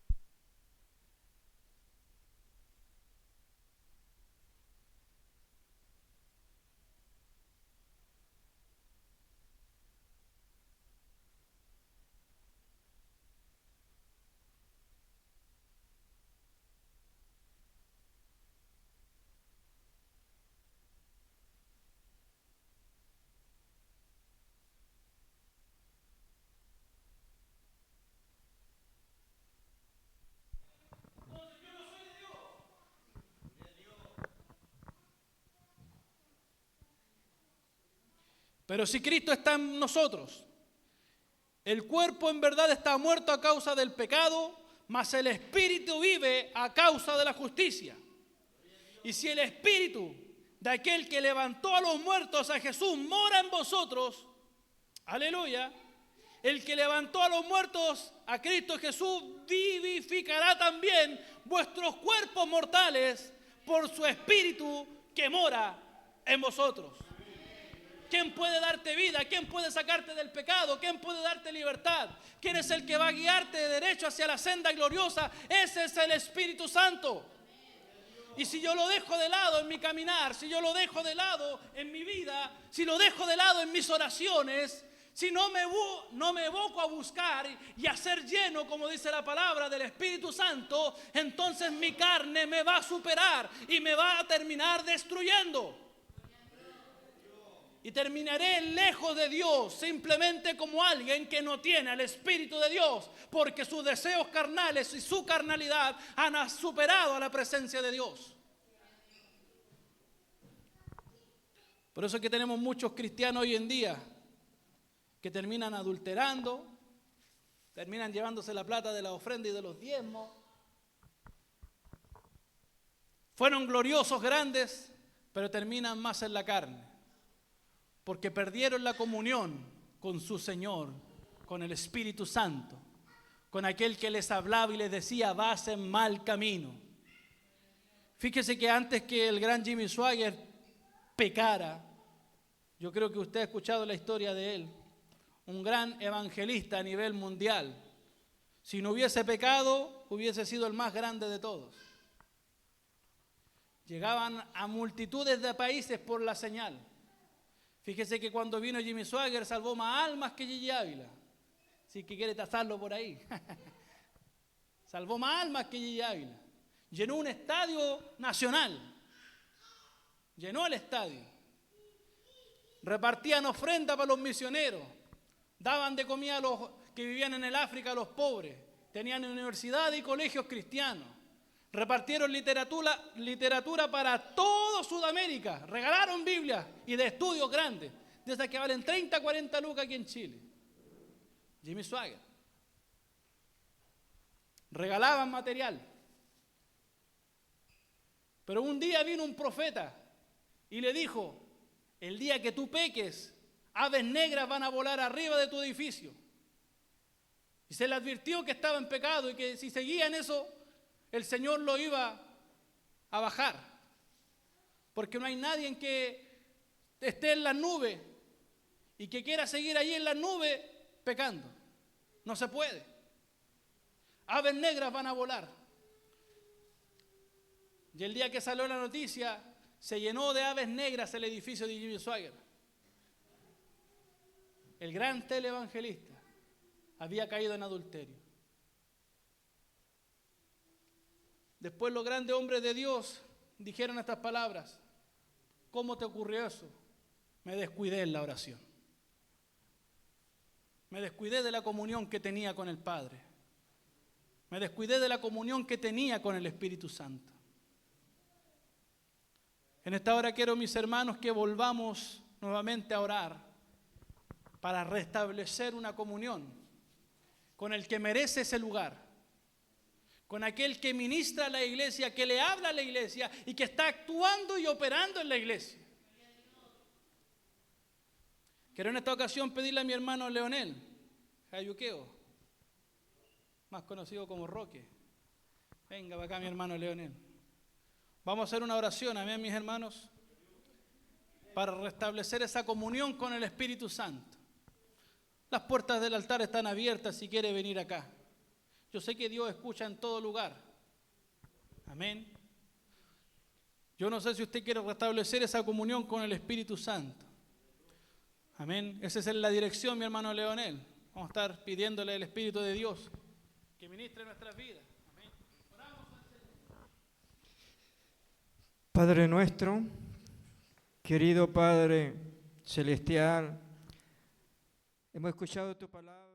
Pero si Cristo está en nosotros, el cuerpo en verdad está muerto a causa del pecado, mas el espíritu vive a causa de la justicia. Y si el espíritu de aquel que levantó a los muertos a Jesús mora en vosotros, aleluya, el que levantó a los muertos, a Cristo Jesús, vivificará también vuestros cuerpos mortales por su Espíritu que mora en vosotros. ¿Quién puede darte vida? ¿Quién puede sacarte del pecado? ¿Quién puede darte libertad? ¿Quién es el que va a guiarte de derecho hacia la senda gloriosa? Ese es el Espíritu Santo. Y si yo lo dejo de lado en mi caminar, si yo lo dejo de lado en mi vida, si lo dejo de lado en mis oraciones, si no me evoco a buscar y a ser lleno, como dice la palabra, del Espíritu Santo, entonces mi carne me va a superar y me va a terminar destruyendo. Y terminaré lejos de Dios, simplemente como alguien que no tiene el Espíritu de Dios, porque sus deseos carnales y su carnalidad han superado a la presencia de Dios. Por eso es que tenemos muchos cristianos hoy en día que terminan adulterando, terminan llevándose la plata de la ofrenda y de los diezmos. Fueron gloriosos, grandes, pero terminan más en la carne. Porque perdieron la comunión con su Señor, con el Espíritu Santo, con aquel que les hablaba y les decía, vas en mal camino. Fíjese que antes que el gran Jimmy Swaggart pecara, yo creo que usted ha escuchado la historia de él, un gran evangelista a nivel mundial. Si no hubiese pecado, hubiese sido el más grande de todos. Llegaban a multitudes de países por la señal. Fíjese que cuando vino Jimmy Swaggart salvó más almas que Gigi Ávila. Si que quiere tasarlo por ahí. Salvó más almas que Gigi Ávila. Llenó un estadio nacional. Llenó el estadio. Repartían ofrenda para los misioneros. Daban de comida a los que vivían en el África, a los pobres. Tenían universidades y colegios cristianos. Repartieron literatura para toda Sudamérica. Regalaron Biblias y de estudios grandes, de esas que valen 30, 40 lucas aquí en Chile. Jimmy Swaggart. Regalaban material. Pero un día vino un profeta y le dijo, el día que tú peques, aves negras van a volar arriba de tu edificio. Y se le advirtió que estaba en pecado y que si seguía en eso, el Señor lo iba a bajar, porque no hay nadie en que esté en las nubes y que quiera seguir allí en las nubes pecando. No se puede. Aves negras van a volar. Y el día que salió la noticia, se llenó de aves negras el edificio de Jimmy Swaggart. El gran televangelista había caído en adulterio. Después los grandes hombres de Dios dijeron estas palabras. ¿Cómo te ocurrió eso? Me descuidé en la oración. Me descuidé de la comunión que tenía con el Padre. Me descuidé de la comunión que tenía con el Espíritu Santo. En esta hora quiero, mis hermanos, que volvamos nuevamente a orar para restablecer una comunión con el que merece ese lugar. Con aquel que ministra a la iglesia, que le habla a la iglesia y que está actuando y operando en la iglesia. Quiero en esta ocasión pedirle a mi hermano Leonel Jayuqueo, más conocido como Roque. Venga para acá, mi hermano Leonel. Vamos a hacer una oración, amén, mis hermanos, para restablecer esa comunión con el Espíritu Santo. Las puertas del altar están abiertas si quiere venir acá. Yo sé que Dios escucha en todo lugar. Amén. Yo no sé si usted quiere restablecer esa comunión con el Espíritu Santo. Amén. Esa es la dirección, mi hermano Leonel. Vamos a estar pidiéndole al Espíritu de Dios que ministre nuestras vidas. Amén. Padre nuestro, querido Padre celestial, hemos escuchado tu palabra.